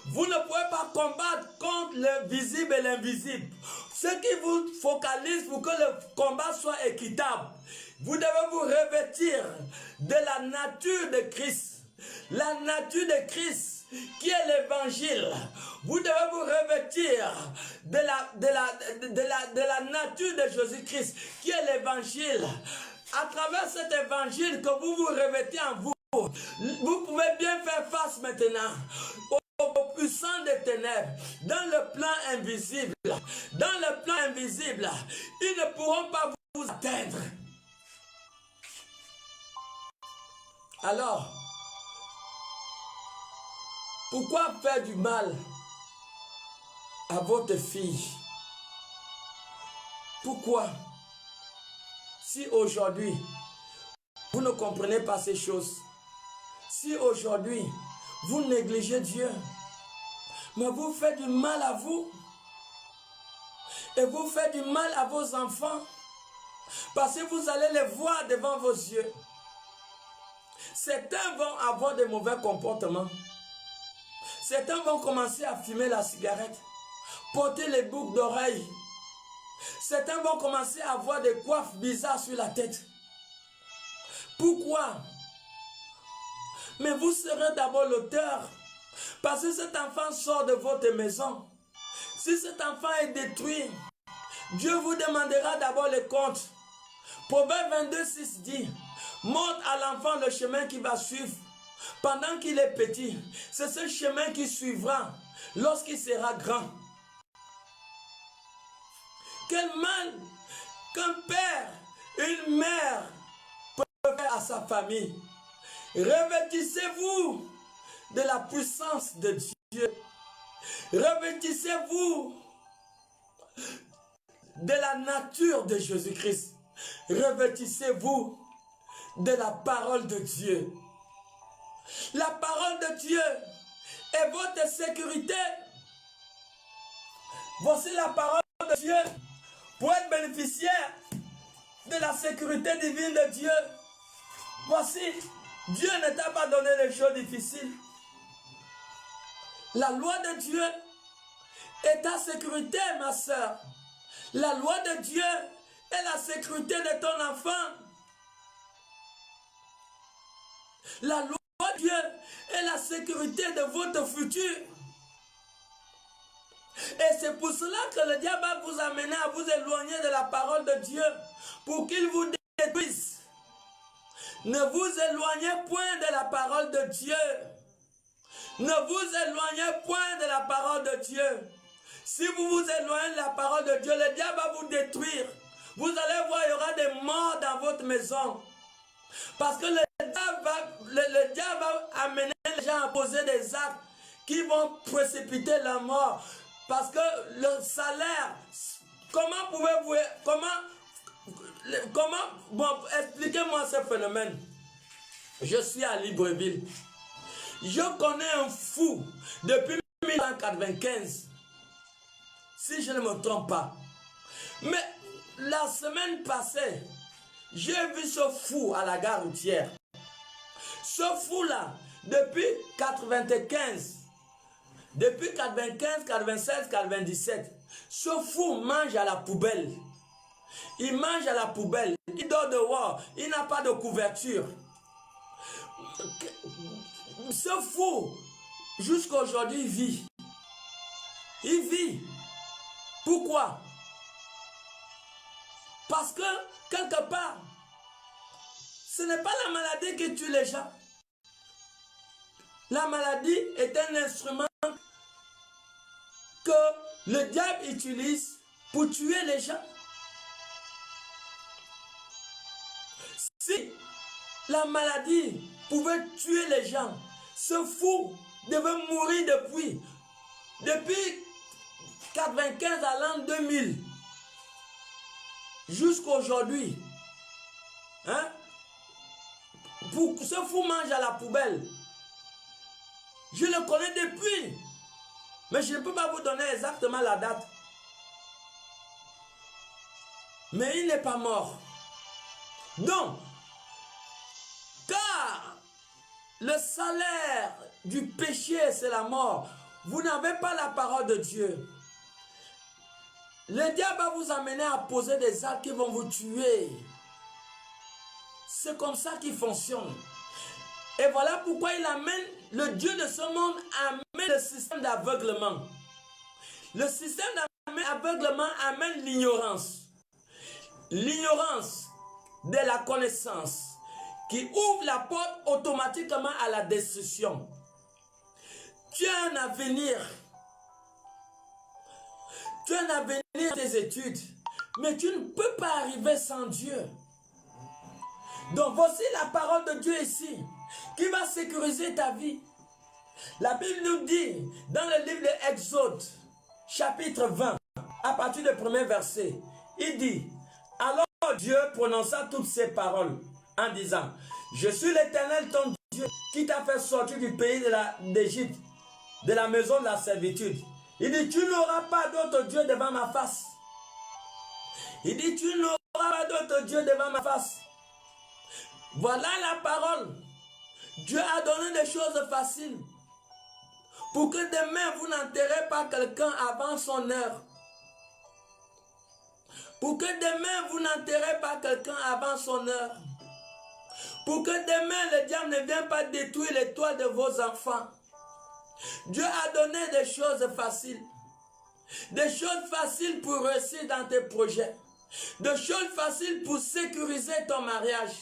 Vous ne pouvez pas combattre contre le visible et l'invisible. Ce qui vous focalise pour que le combat soit équitable. Vous devez vous revêtir de la nature de Christ. La nature de Christ qui est l'évangile. Vous devez vous revêtir de la nature de Jésus-Christ qui est l'évangile. À travers cet évangile que vous vous revêtez en vous, vous pouvez bien faire face maintenant aux puissants des ténèbres, dans le plan invisible. Dans le plan invisible, ils ne pourront pas vous atteindre. Alors, pourquoi faire du mal à votre fille? Pourquoi? Si aujourd'hui, vous ne comprenez pas ces choses, si aujourd'hui, vous négligez Dieu, mais vous faites du mal à vous, et vous faites du mal à vos enfants, parce que vous allez les voir devant vos yeux. Certains vont avoir de mauvais comportements. Certains vont commencer à fumer la cigarette, porter les boucles d'oreilles. Certains vont commencer à avoir des coiffes bizarres sur la tête. Pourquoi? Mais vous serez d'abord l'auteur. Parce que cet enfant sort de votre maison. Si cet enfant est détruit, Dieu vous demandera d'abord les comptes. Proverbe 22:6 dit, montre à l'enfant le chemin qu'il va suivre pendant qu'il est petit. C'est ce chemin qu'il suivra lorsqu'il sera grand. Quel mal qu'un père, une mère peut faire à sa famille. Revêtissez-vous de la puissance de Dieu. Revêtissez-vous de la nature de Jésus-Christ. Revêtissez-vous de la parole de Dieu. La parole de Dieu est votre sécurité. Voici la parole de Dieu pour être bénéficiaire de la sécurité divine de Dieu. Voici, Dieu ne t'a pas donné les choses difficiles. La loi de Dieu est ta sécurité, ma soeur. La loi de Dieu est la sécurité de ton enfant. La loi de Dieu est la sécurité de votre futur. Et c'est pour cela que le diable va vous amener à vous éloigner de la parole de Dieu pour qu'il vous détruise. Ne vous éloignez point de la parole de Dieu. Ne vous éloignez point de la parole de Dieu. Si vous vous éloignez de la parole de Dieu, le diable va vous détruire. Vous allez voir, il y aura des morts dans votre maison. Parce que le diable va amener les gens à poser des actes qui vont précipiter la mort. Parce que le salaire, expliquez-moi ce phénomène. Je suis à Libreville. Je connais un fou depuis 1995. Si je ne me trompe pas. Mais la semaine passée, j'ai vu ce fou à la gare routière. Ce fou-là, depuis 95, 96, 97, ce fou mange à la poubelle. Il mange à la poubelle. Il dort dehors. Il n'a pas de couverture. Ce fou, jusqu'à aujourd'hui, vit. Il vit. Pourquoi? Parce que, quelque part, ce n'est pas la maladie qui tue les gens. La maladie est un instrument que le diable utilise pour tuer les gens. Si la maladie pouvait tuer les gens, ce fou devait mourir depuis 95 à l'an 2000 jusqu'à aujourd'hui. Hein? Ce fou mange à la poubelle. Je le connais depuis. Mais je ne peux pas vous donner exactement la date. Mais il n'est pas mort. Donc, car le salaire du péché, c'est la mort. Vous n'avez pas la parole de Dieu. Le diable va vous amener à poser des actes qui vont vous tuer. C'est comme ça qu'il fonctionne. Et voilà pourquoi il amène, le Dieu de ce monde amène le système d'aveuglement. Le système d'aveuglement amène l'ignorance. L'ignorance de la connaissance qui ouvre la porte automatiquement à la destruction. Tu as un avenir. Tu as un avenir dans tes études. Mais tu ne peux pas arriver sans Dieu. Donc voici la parole de Dieu ici, qui va sécuriser ta vie. La Bible nous dit, dans le livre de Exode, chapitre 20, à partir du premier verset, il dit, alors Dieu prononça toutes ces paroles en disant, je suis l'Éternel ton Dieu, qui t'a fait sortir du pays d'Égypte, de la maison de la servitude. Il dit, tu n'auras pas d'autre Dieu devant ma face. Il dit, tu n'auras pas d'autre Dieu devant ma face. Voilà la parole. Dieu a donné des choses faciles. Pour que demain, vous n'enterrez pas quelqu'un avant son heure. Pour que demain, vous n'enterrez pas quelqu'un avant son heure. Pour que demain, le diable ne vienne pas détruire les toits de vos enfants. Dieu a donné des choses faciles. Des choses faciles pour réussir dans tes projets. Des choses faciles pour sécuriser ton mariage.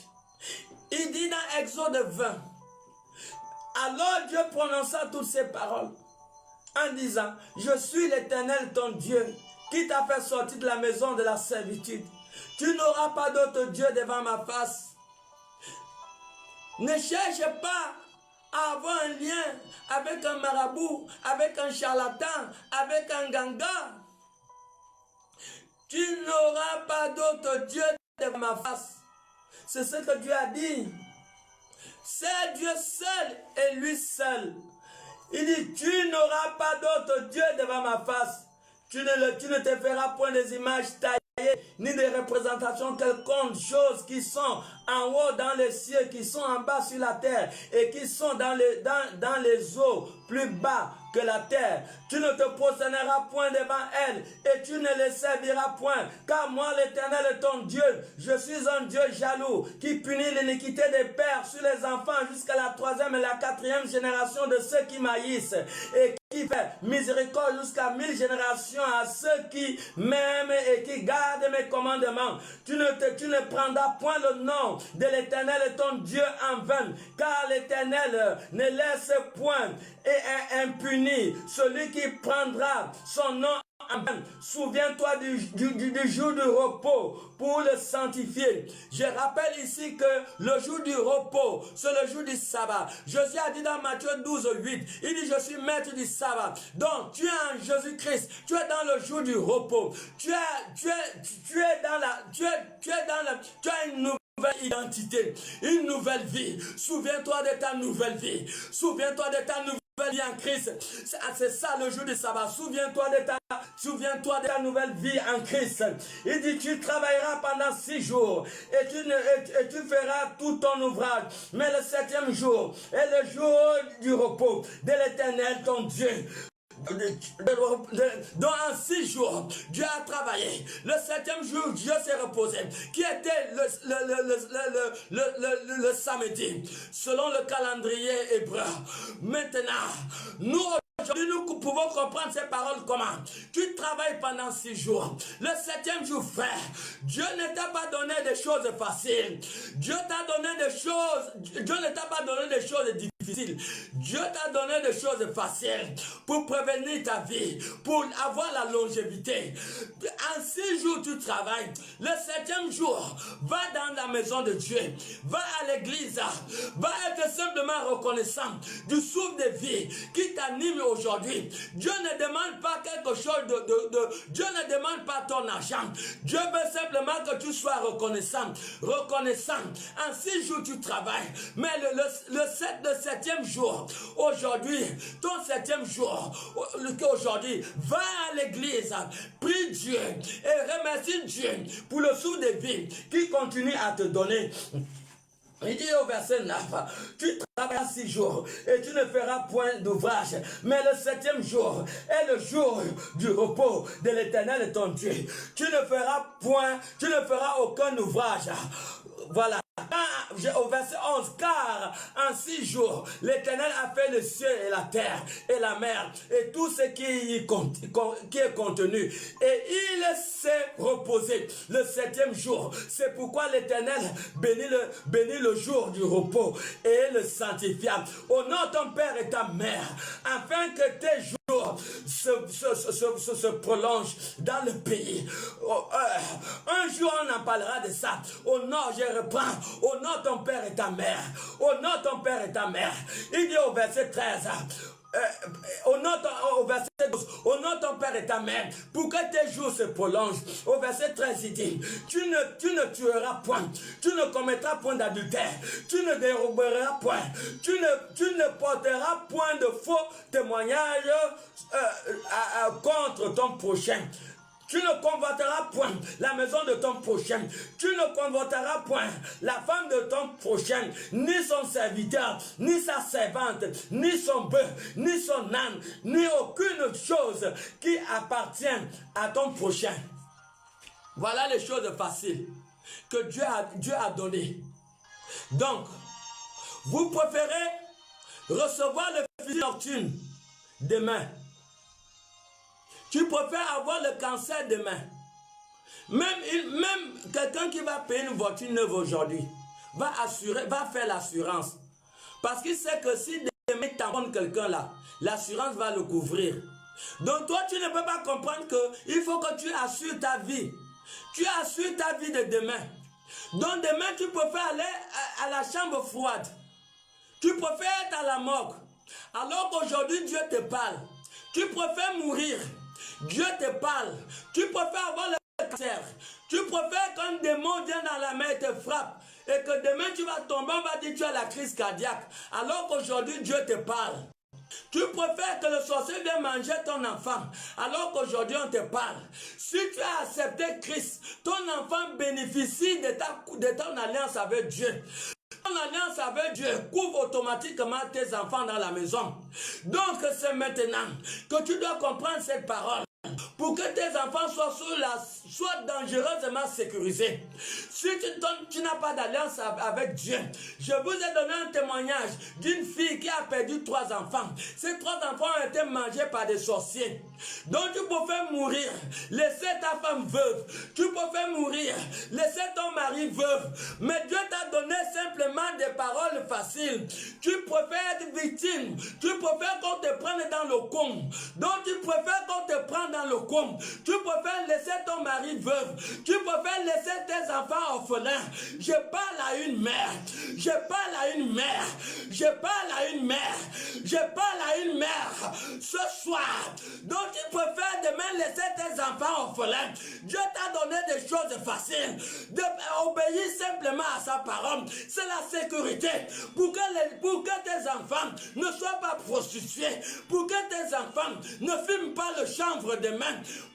Il dit dans Exode 20, alors Dieu prononça toutes ces paroles en disant, je suis l'Éternel ton Dieu qui t'a fait sortir de la maison de la servitude. Tu n'auras pas d'autre Dieu devant ma face. Ne cherche pas à avoir un lien avec un marabout, avec un charlatan, avec un ganga. Tu n'auras pas d'autre Dieu devant ma face. C'est ce que Dieu a dit. C'est Dieu seul et lui seul. Il dit, tu n'auras pas d'autre Dieu devant ma face. Tu ne te feras point des images taillées, ni des représentations quelconques, choses qui sont en haut dans les cieux, qui sont en bas sur la terre, et qui sont dans les eaux plus bas que la terre. Tu ne te prosterneras point devant elles, et tu ne les serviras point, car moi l'Éternel est ton Dieu. Je suis un Dieu jaloux, qui punit l'iniquité des pères sur les enfants jusqu'à la 3e et la 4e génération de ceux qui m'haïssent, et qui fait miséricorde jusqu'à 1000 générations à ceux qui m'aiment et qui gardent mes commandements. Tu ne prendras point le nom de l'Éternel et ton Dieu en vain, car l'Éternel ne laisse point et est impuni celui qui prendra son nom en vain. Souviens-toi du jour du repos pour le sanctifier. Je rappelle ici que le jour du repos, c'est le jour du sabbat. Jésus a dit dans Matthieu 12, 8, il dit, je suis maître du sabbat. Donc, tu es en Jésus-Christ, tu es dans le jour du repos. Tu as une nouvelle identité, une nouvelle vie. Souviens-toi de ta nouvelle vie. Souviens-toi de ta nouvelle vie en Christ. C'est ça le jour du sabbat. Souviens-toi de ta nouvelle vie en Christ. Il dit, tu travailleras pendant 6 jours et tu feras tout ton ouvrage. Mais le 7e jour est le jour du repos de l'Éternel ton Dieu. Donc en 6 jours, Dieu a travaillé. Le 7e jour, Dieu s'est reposé. Qui était le samedi, selon le calendrier hébreu. Maintenant, aujourd'hui, nous pouvons comprendre ces paroles comment. Tu travailles pendant 6 jours. Le 7e jour, frère, Dieu ne t'a pas donné des choses faciles. Dieu ne t'a pas donné des choses difficiles. Dieu t'a donné des choses faciles pour prévenir ta vie, pour avoir la longévité. En 6 jours, tu travailles. Le 7e jour, va dans la maison de Dieu. Va à l'église. Va être simplement reconnaissant du souffle de vie qui t'anime aujourd'hui. Dieu ne demande pas quelque chose Dieu ne demande pas ton argent. Dieu veut simplement que tu sois reconnaissant. Reconnaissant. En 6 jours, tu travailles. Mais le 7e jour, aujourd'hui, ton 7e jour, aujourd'hui, va à l'église, prie Dieu et remercie Dieu pour le souffle de vie qui continue à te donner. Il dit au verset 9, tu travailles 6 jours et tu ne feras point d'ouvrage. Mais le 7e jour est le jour du repos de l'Éternel ton Dieu. Tu ne feras aucun ouvrage. Voilà. Au verset 11, car en 6 jours, l'Éternel a fait le ciel et la terre et la mer et tout ce qui est contenu. Et il s'est reposé le 7e jour. C'est pourquoi l'Éternel bénit le jour du repos et le sanctifia. Honore ton père et ta mère, afin que tes jours se prolongent dans le pays. Un jour, on en parlera de ça. Honore, je reprends. Honore ton père et ta mère. Honore ton père et ta mère. Il dit au verset 13. Au verset 12, honore ton père et ta mère pour que tes jours se prolongent. Au verset 13, il dit, tu ne tueras point, tu ne commettras point d'adultère, tu ne déroberas point, tu ne porteras point de faux témoignages contre ton prochain. Tu ne convoiteras point la maison de ton prochain. Tu ne convoiteras point la femme de ton prochain, ni son serviteur, ni sa servante, ni son bœuf, ni son âne, ni aucune chose qui appartient à ton prochain. Voilà les choses faciles que Dieu a données. Donc, vous préférez recevoir le fusil nocturne demain. Tu préfères avoir le cancer demain. Même quelqu'un qui va payer une voiture neuve aujourd'hui va faire l'assurance. Parce qu'il sait que si demain il tamponne quelqu'un là, l'assurance va le couvrir. Donc toi, tu ne peux pas comprendre qu'il faut que tu assures ta vie. Tu assures ta vie de demain. Donc demain, tu préfères aller à la chambre froide. Tu préfères être à la mort. Alors qu'aujourd'hui, Dieu te parle. Tu préfères mourir. Dieu te parle. Tu préfères avoir le cancer. Tu préfères qu'un démon vienne dans la main et te frappe. Et que demain tu vas tomber, on va dire que tu as la crise cardiaque. Alors qu'aujourd'hui, Dieu te parle. Tu préfères que le sorcier vienne manger ton enfant, alors qu'aujourd'hui on te parle. Si tu as accepté Christ, ton enfant bénéficie de ton alliance avec Dieu. Ton alliance avec Dieu couvre automatiquement tes enfants dans la maison. Donc c'est maintenant que tu dois comprendre cette parole. Pour que tes enfants soient dangereusement sécurisés. Si tu n'as pas d'alliance avec Dieu, je vous ai donné un témoignage d'une fille qui a perdu 3 enfants. Ces 3 enfants ont été mangés par des sorciers. Donc tu peux faire mourir, laisser ta femme veuve. Tu peux faire mourir, laisser ton mari veuve. Mais Dieu t'a donné simplement des paroles faciles. Tu préfères être victime. Tu préfères qu'on te prenne dans le con. Donc tu préfères qu'on te prenne dans le con. Tu préfères laisser ton mari veuve. Tu préfères laisser tes enfants orphelins. Je parle à une mère. Je parle à une mère. Je parle à une mère. Je parle à une mère. Ce soir, donc tu préfères demain laisser tes enfants orphelins. Dieu t'a donné des choses faciles. Obéir simplement à sa parole. C'est la sécurité. Pour que tes enfants ne soient pas prostitués. Pour que tes enfants ne fument pas le chanvre de main.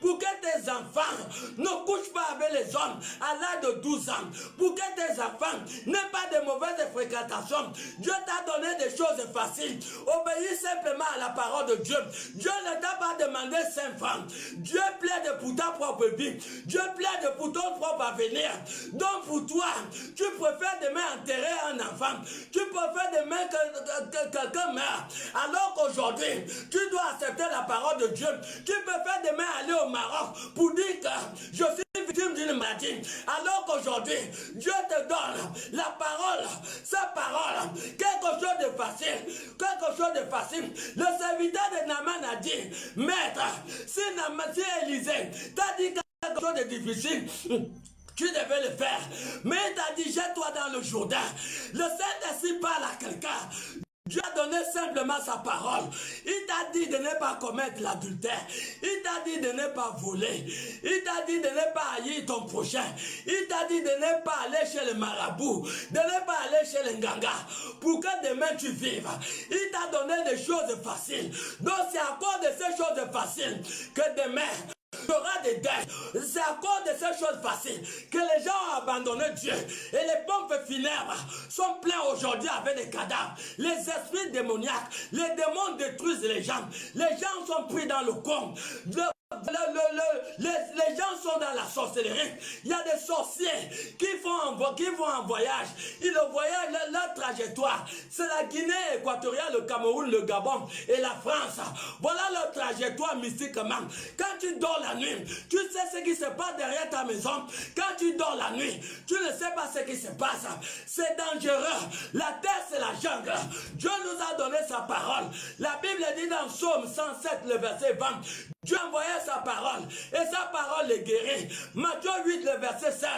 Pour que tes enfants ne couchent pas avec les hommes à l'âge de 12 ans. Pour que tes enfants n'aient pas de mauvaises fréquentations. Dieu t'a donné des choses faciles. Obéis simplement à la parole de Dieu. Dieu ne t'a pas demandé 5 francs. Dieu plaide pour ta propre vie. Dieu plaide pour ton propre avenir. Donc pour toi, tu préfères demain enterrer un enfant. Tu préfères demain que quelqu'un meure. Alors qu'aujourd'hui, tu dois accepter la parole de Dieu. Tu préfères demain aller au Maroc pour dire que je suis victime d'une maladie. Alors qu'aujourd'hui, Dieu te donne la parole, sa parole, quelque chose de facile. Quelque chose de facile. Le serviteur de Naaman a dit, maître, si Élisée t'a dit quelque chose de difficile, tu devais le faire. Mais il t'a dit, jette-toi dans le Jourdain. Le Saint-Esprit parle à quelqu'un. Dieu a donné simplement sa parole. Il t'a dit de ne pas commettre l'adultère. Il t'a dit de ne pas voler. Il t'a dit de ne pas haïr ton prochain. Il t'a dit de ne pas aller chez le marabout. De ne pas aller chez le nganga. Pour que demain tu vives. Il t'a donné des choses faciles. Donc c'est à cause de ces choses faciles que demain il y aura des deuils. C'est à cause de ces choses faciles que les gens ont abandonné Dieu. Et les pompes funèbres sont pleins aujourd'hui avec des cadavres. Les esprits démoniaques, les démons détruisent les gens. Les gens sont pris dans le con. Les gens sont dans la sorcellerie. Il y a des sorciers qui vont en voyage. Et le voyage, leur trajectoire, c'est la Guinée équatoriale, le Cameroun, le Gabon et la France. Voilà leur trajectoire mystiquement. Quand tu dors la nuit, tu sais ce qui se passe derrière ta maison. Quand tu dors la nuit, tu ne sais pas ce qui se passe. C'est dangereux. La terre, c'est la jungle. Dieu nous a donné sa parole. La Bible dit dans Psaume 107, le verset 20, Dieu envoyait sa parole et sa parole les guérit. Matthieu 8, le verset 16.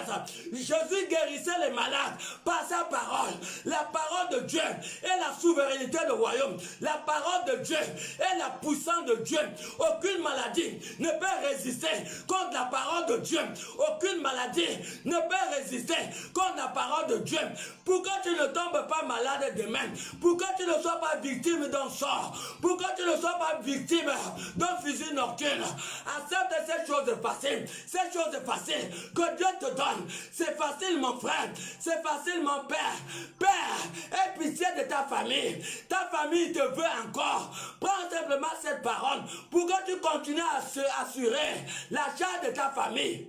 Jésus guérissait les malades par sa parole. La parole de Dieu est la souveraineté du royaume. La parole de Dieu est la puissance de Dieu. Aucune maladie ne peut résister contre la parole de Dieu. Aucune maladie ne peut résister contre la parole de Dieu. Pourquoi tu ne tombes pas malade demain? Pourquoi tu ne sois pas victime d'un sort? Pourquoi tu ne sois pas victime d'un fusil nocturne? Accepte ces choses faciles. Ces choses faciles que Dieu te donne. C'est facile, mon frère. C'est facile, mon père. Père, aie pitié de ta famille. Ta famille te veut encore. Prends simplement cette parole pour que tu continues à assurer la charge de ta famille.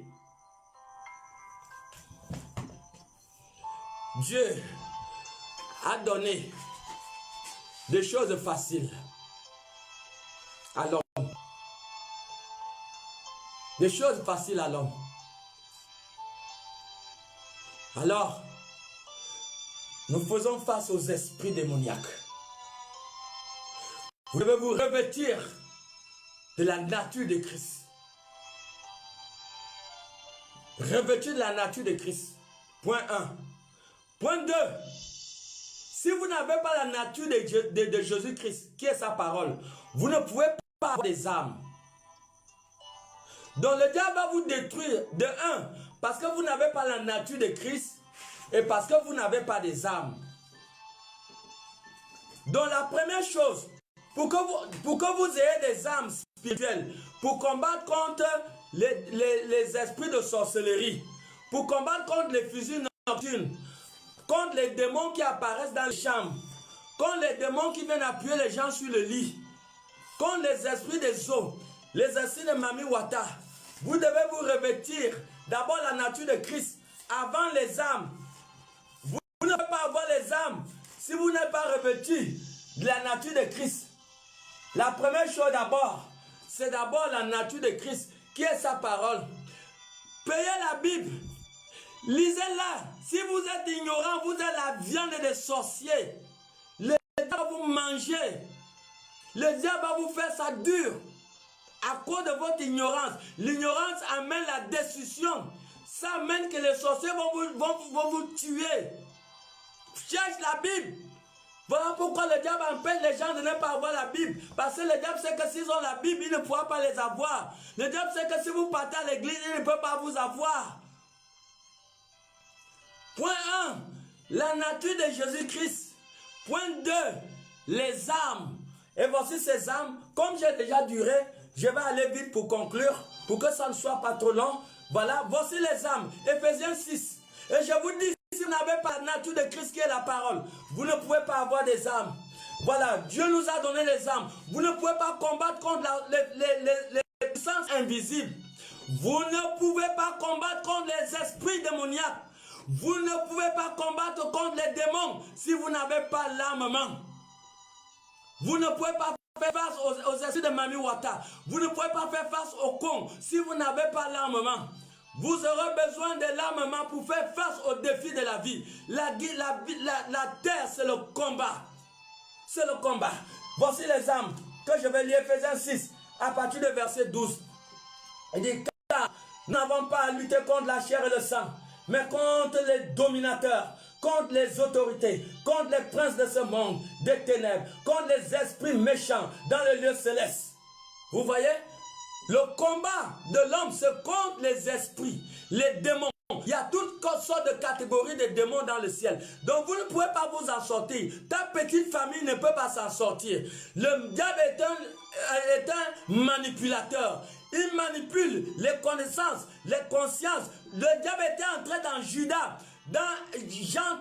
Dieu a donné des choses faciles à l'homme. Des choses faciles à l'homme. Alors, nous faisons face aux esprits démoniaques. Vous devez vous revêtir de la nature de Christ. Revêtir de la nature de Christ. Point 1. Point 2. Si vous n'avez pas la nature de Jésus-Christ, qui est sa parole, vous ne pouvez pas avoir des âmes. Donc le diable va vous détruire de un, parce que vous n'avez pas la nature de Christ et parce que vous n'avez pas des âmes. Donc la première chose, pour que vous ayez des âmes spirituelles, pour combattre contre les esprits de sorcellerie, pour combattre contre les fusils nocturnes, contre les démons qui apparaissent dans les chambres, contre les démons qui viennent appuyer les gens sur le lit, contre les esprits des eaux, les esprits de Mami Wata, vous devez vous revêtir d'abord la nature de Christ avant les âmes. Vous ne pouvez pas avoir les âmes si vous n'êtes pas revêtu de la nature de Christ. La première chose d'abord, c'est d'abord la nature de Christ, qui est sa parole. Payez la Bible, lisez-la. Si vous êtes ignorant, vous êtes la viande des sorciers. Le diable va vous manger. Le diable va vous faire ça dur. À cause de votre ignorance. L'ignorance amène la destruction. Ça amène que les sorciers vont vous tuer. Cherche la Bible. Voilà pourquoi le diable empêche les gens de ne pas avoir la Bible. Parce que le diable sait que s'ils ont la Bible, il ne pourra pas les avoir. Le diable sait que si vous partez à l'église, il ne peut pas vous avoir. Point 1, la nature de Jésus-Christ. Point 2, les âmes. Et voici ces âmes. Comme j'ai déjà duré, je vais aller vite pour conclure, pour que ça ne soit pas trop long. Voilà, voici les âmes. Éphésiens 6. Et je vous dis, si vous n'avez pas la nature de Christ qui est la parole, vous ne pouvez pas avoir des âmes. Voilà, Dieu nous a donné les âmes. Vous ne pouvez pas combattre contre les puissances invisibles. Vous ne pouvez pas combattre contre les esprits démoniaques. Vous ne pouvez pas combattre contre les démons si vous n'avez pas l'armement. Vous ne pouvez pas faire face aux esprits de Mami Wata. Vous ne pouvez pas faire face aux cons si vous n'avez pas l'armement. Vous aurez besoin de l'armement pour faire face aux défis de la vie. La terre, c'est le combat. C'est le combat. Voici les âmes que je vais lire, Éphésiens 6, à partir du verset 12. Il dit, car nous n'avons pas à lutter contre la chair et le sang, mais contre les dominateurs, contre les autorités, contre les princes de ce monde, des ténèbres, contre les esprits méchants dans les lieux célestes. Vous voyez? Le combat de l'homme, c'est contre les esprits, les démons. Il y a toutes sortes de catégories de démons dans le ciel. Donc vous ne pouvez pas vous en sortir. Ta petite famille ne peut pas s'en sortir. Le diable est un manipulateur. Il manipule les connaissances, les consciences. Le diable était entré dans Judas, dans Jean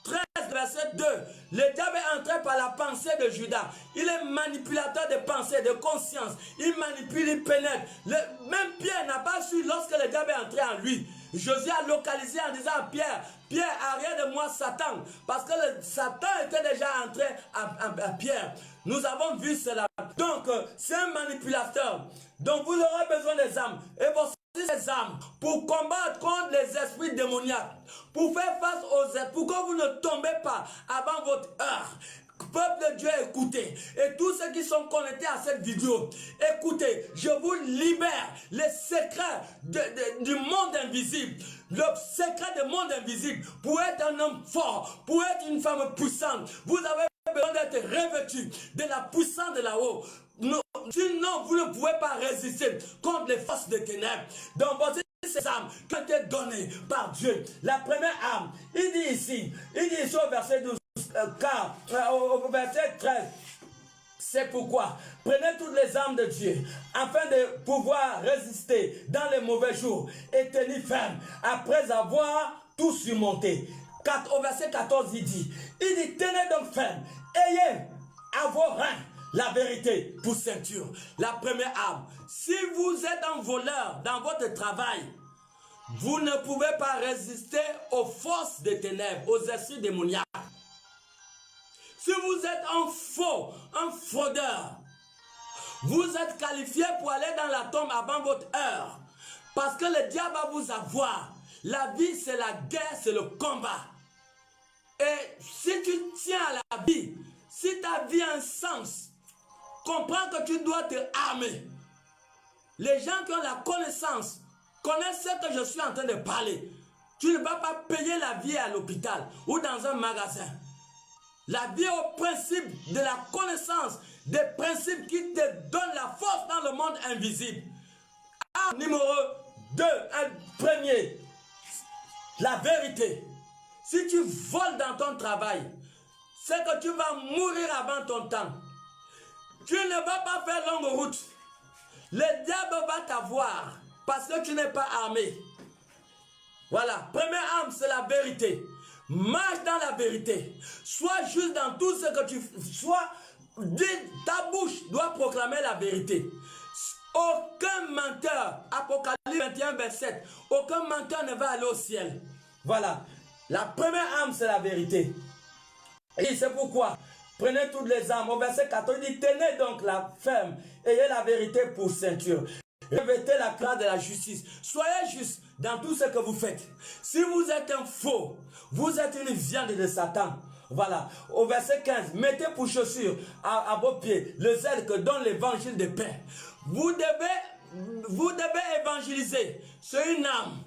13, verset 2. Le diable est entré par la pensée de Judas. Il est manipulateur de pensée, de conscience. Il manipule, il pénètre. Même Pierre n'a pas su lorsque le diable est entré en lui. Josué a localisé en disant à Pierre, Pierre, arrière de moi Satan. Parce que Satan était déjà entré à Pierre. Nous avons vu cela. Donc, c'est un manipulateur. Donc, vous aurez besoin des âmes. Et voici ces âmes pour combattre contre les esprits démoniaques. Pour faire face aux esprits. Pour que vous ne tombez pas avant votre heure. Peuple de Dieu, écoutez. Et tous ceux qui sont connectés à cette vidéo, écoutez, je vous libère les secrets du monde invisible. Le secret du monde invisible. Pour être un homme fort, pour être une femme puissante, vous avez besoin d'être revêtu de la puissance de là-haut. Sinon, vous ne pouvez pas résister contre les forces des ténèbres. Donc, voici ces âmes qui ont été données par Dieu. La première âme, il dit ici au verset 12, au verset 13, c'est pourquoi prenez toutes les armes de Dieu afin de pouvoir résister dans les mauvais jours et tenir ferme après avoir tout surmonté. Au verset 14, il dit, tenez donc ferme, ayez à vos reins la vérité pour ceinture. La première arme, si vous êtes un voleur dans votre travail, vous ne pouvez pas résister aux forces des ténèbres, aux esprits démoniaques. Si vous êtes un fraudeur, vous êtes qualifié pour aller dans la tombe avant votre heure. Parce que le diable va vous avoir. La vie, c'est la guerre, c'est le combat. Et si tu tiens à la vie, si ta vie a un sens, comprends que tu dois te armer. Les gens qui ont la connaissance connaissent ce que je suis en train de parler. Tu ne vas pas payer la vie à l'hôpital ou dans un magasin. La vie au principe de la connaissance des principes qui te donnent la force dans le monde invisible. Numéro 2, premier, la vérité. Si tu voles dans ton travail, c'est que tu vas mourir avant ton temps. Tu ne vas pas faire longue route. Le diable va t'avoir parce que tu n'es pas armé. Voilà, première arme, c'est la vérité. Marche dans la vérité. Sois juste dans tout ce que tu fais. Ta bouche doit proclamer la vérité. Aucun menteur, Apocalypse 21, verset 7, aucun menteur ne va aller au ciel. Voilà, la première arme, c'est la vérité. Et c'est pourquoi, prenez toutes les armes. Au verset 14, il dit, tenez donc la ferme, ayez la vérité pour ceinture. Revêtez la crainte de la justice. Soyez juste dans tout ce que vous faites. Si vous êtes un faux, vous êtes une viande de Satan. Voilà, au verset 15, mettez pour chaussures à vos pieds le zèle que donne l'évangile de paix. Vous devez évangéliser. C'est une arme.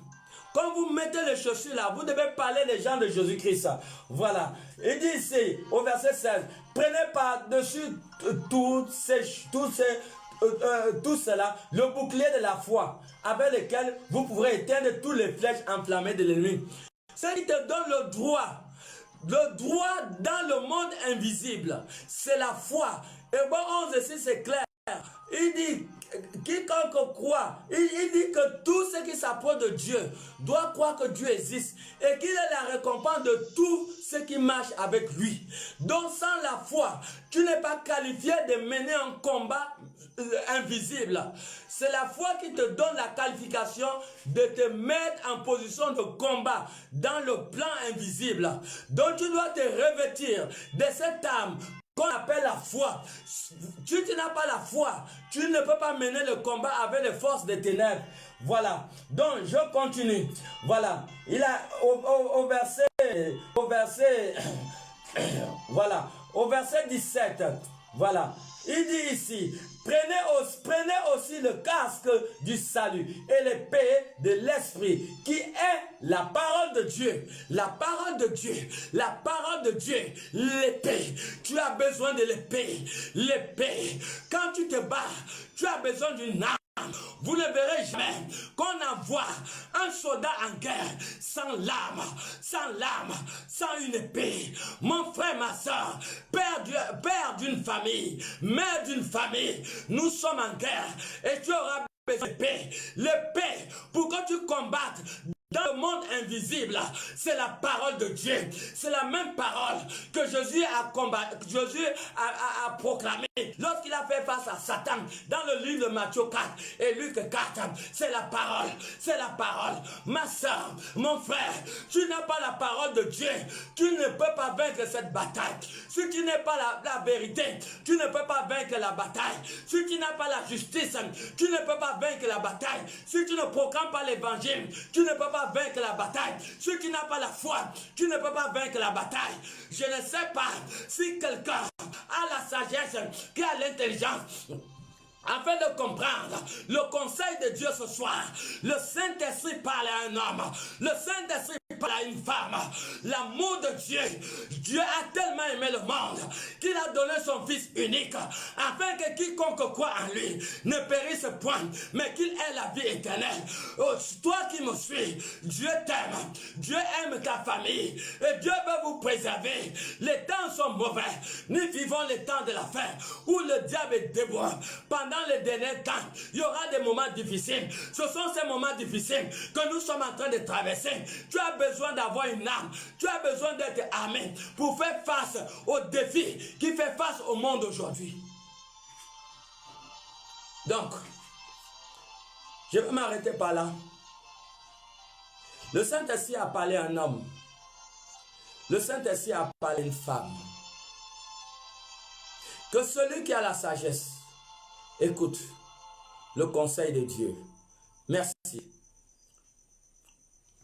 Quand vous mettez les chaussures là, vous devez parler les gens de Jésus-Christ. Voilà. Il dit ici, au verset 16, prenez par-dessus tout cela, le bouclier de la foi, avec lequel vous pourrez éteindre toutes les flèches enflammées de l'ennemi. C'est qui te donne le droit. Le droit dans le monde invisible, c'est la foi. Et bon, 11 ici, c'est clair. Il dit, quiconque croit, il dit que tout ce qui s'approche de Dieu doit croire que Dieu existe et qu'il est la récompense de tout ce qui marche avec lui. Donc sans la foi, tu n'es pas qualifié de mener un combat invisible. C'est la foi qui te donne la qualification de te mettre en position de combat dans le plan invisible. Donc tu dois te revêtir de cette âme qu'on appelle la foi. Si tu n'as pas la foi, tu ne peux pas mener le combat avec les forces des ténèbres. Voilà. Donc je continue. Voilà. Il a au verset voilà, au verset 17. Voilà. Il dit ici, prenez aussi le casque du salut et l'épée de l'esprit qui est la parole de Dieu. La parole de Dieu. La parole de Dieu. L'épée. Tu as besoin de l'épée. L'épée. Quand tu te bats, tu as besoin d'une arme. Vous ne verrez jamais qu'on envoie un soldat en guerre sans l'arme, sans une épée. Mon frère, ma soeur, père d'une famille, mère d'une famille, nous sommes en guerre et tu auras besoin d'épée. L'épée pour que tu combattes dans le monde invisible, c'est la parole de Dieu. C'est la même parole que Jésus a combattu, Jésus a proclamé lorsqu'il a fait face à Satan dans le livre de Matthieu 4 et Luc 4. C'est la parole, c'est la parole. Ma soeur, mon frère, tu n'as pas la parole de Dieu, tu ne peux pas vaincre cette bataille. Si tu n'as pas la vérité, tu ne peux pas vaincre la bataille. Si tu n'as pas la justice, tu ne peux pas vaincre la bataille. Si tu ne proclames pas l'évangile, tu ne peux pas vaincre la bataille. Si tu n'as pas la foi, tu ne peux pas vaincre la bataille. Je ne sais pas si quelqu'un a la sagesse, qui a l'intelligence, afin de comprendre le conseil de Dieu ce soir. Le Saint-Esprit parle à un homme. Le Saint-Esprit parle à une femme. L'amour de Dieu. Dieu a tellement aimé le monde qu'il a donné son Fils unique afin que quiconque croit en lui ne périsse point, mais qu'il ait la vie éternelle. Oh, toi qui me suis, Dieu t'aime. Dieu aime ta famille. Et Dieu veut vous préserver. Les temps sont mauvais. Nous vivons les temps de la fin où le diable est dévoré. Pendant les derniers temps, il y aura des moments difficiles. Ce sont ces moments difficiles que nous sommes en train de traverser. Tu as besoin d'avoir une arme. Tu as besoin d'être armé pour faire face aux défis qui fait face au monde aujourd'hui. Donc, je vais m'arrêter par là. Le Saint-Esprit a parlé à un homme. Le Saint-Esprit a parlé à une femme. Que celui qui a la sagesse écoute le conseil de Dieu. Merci.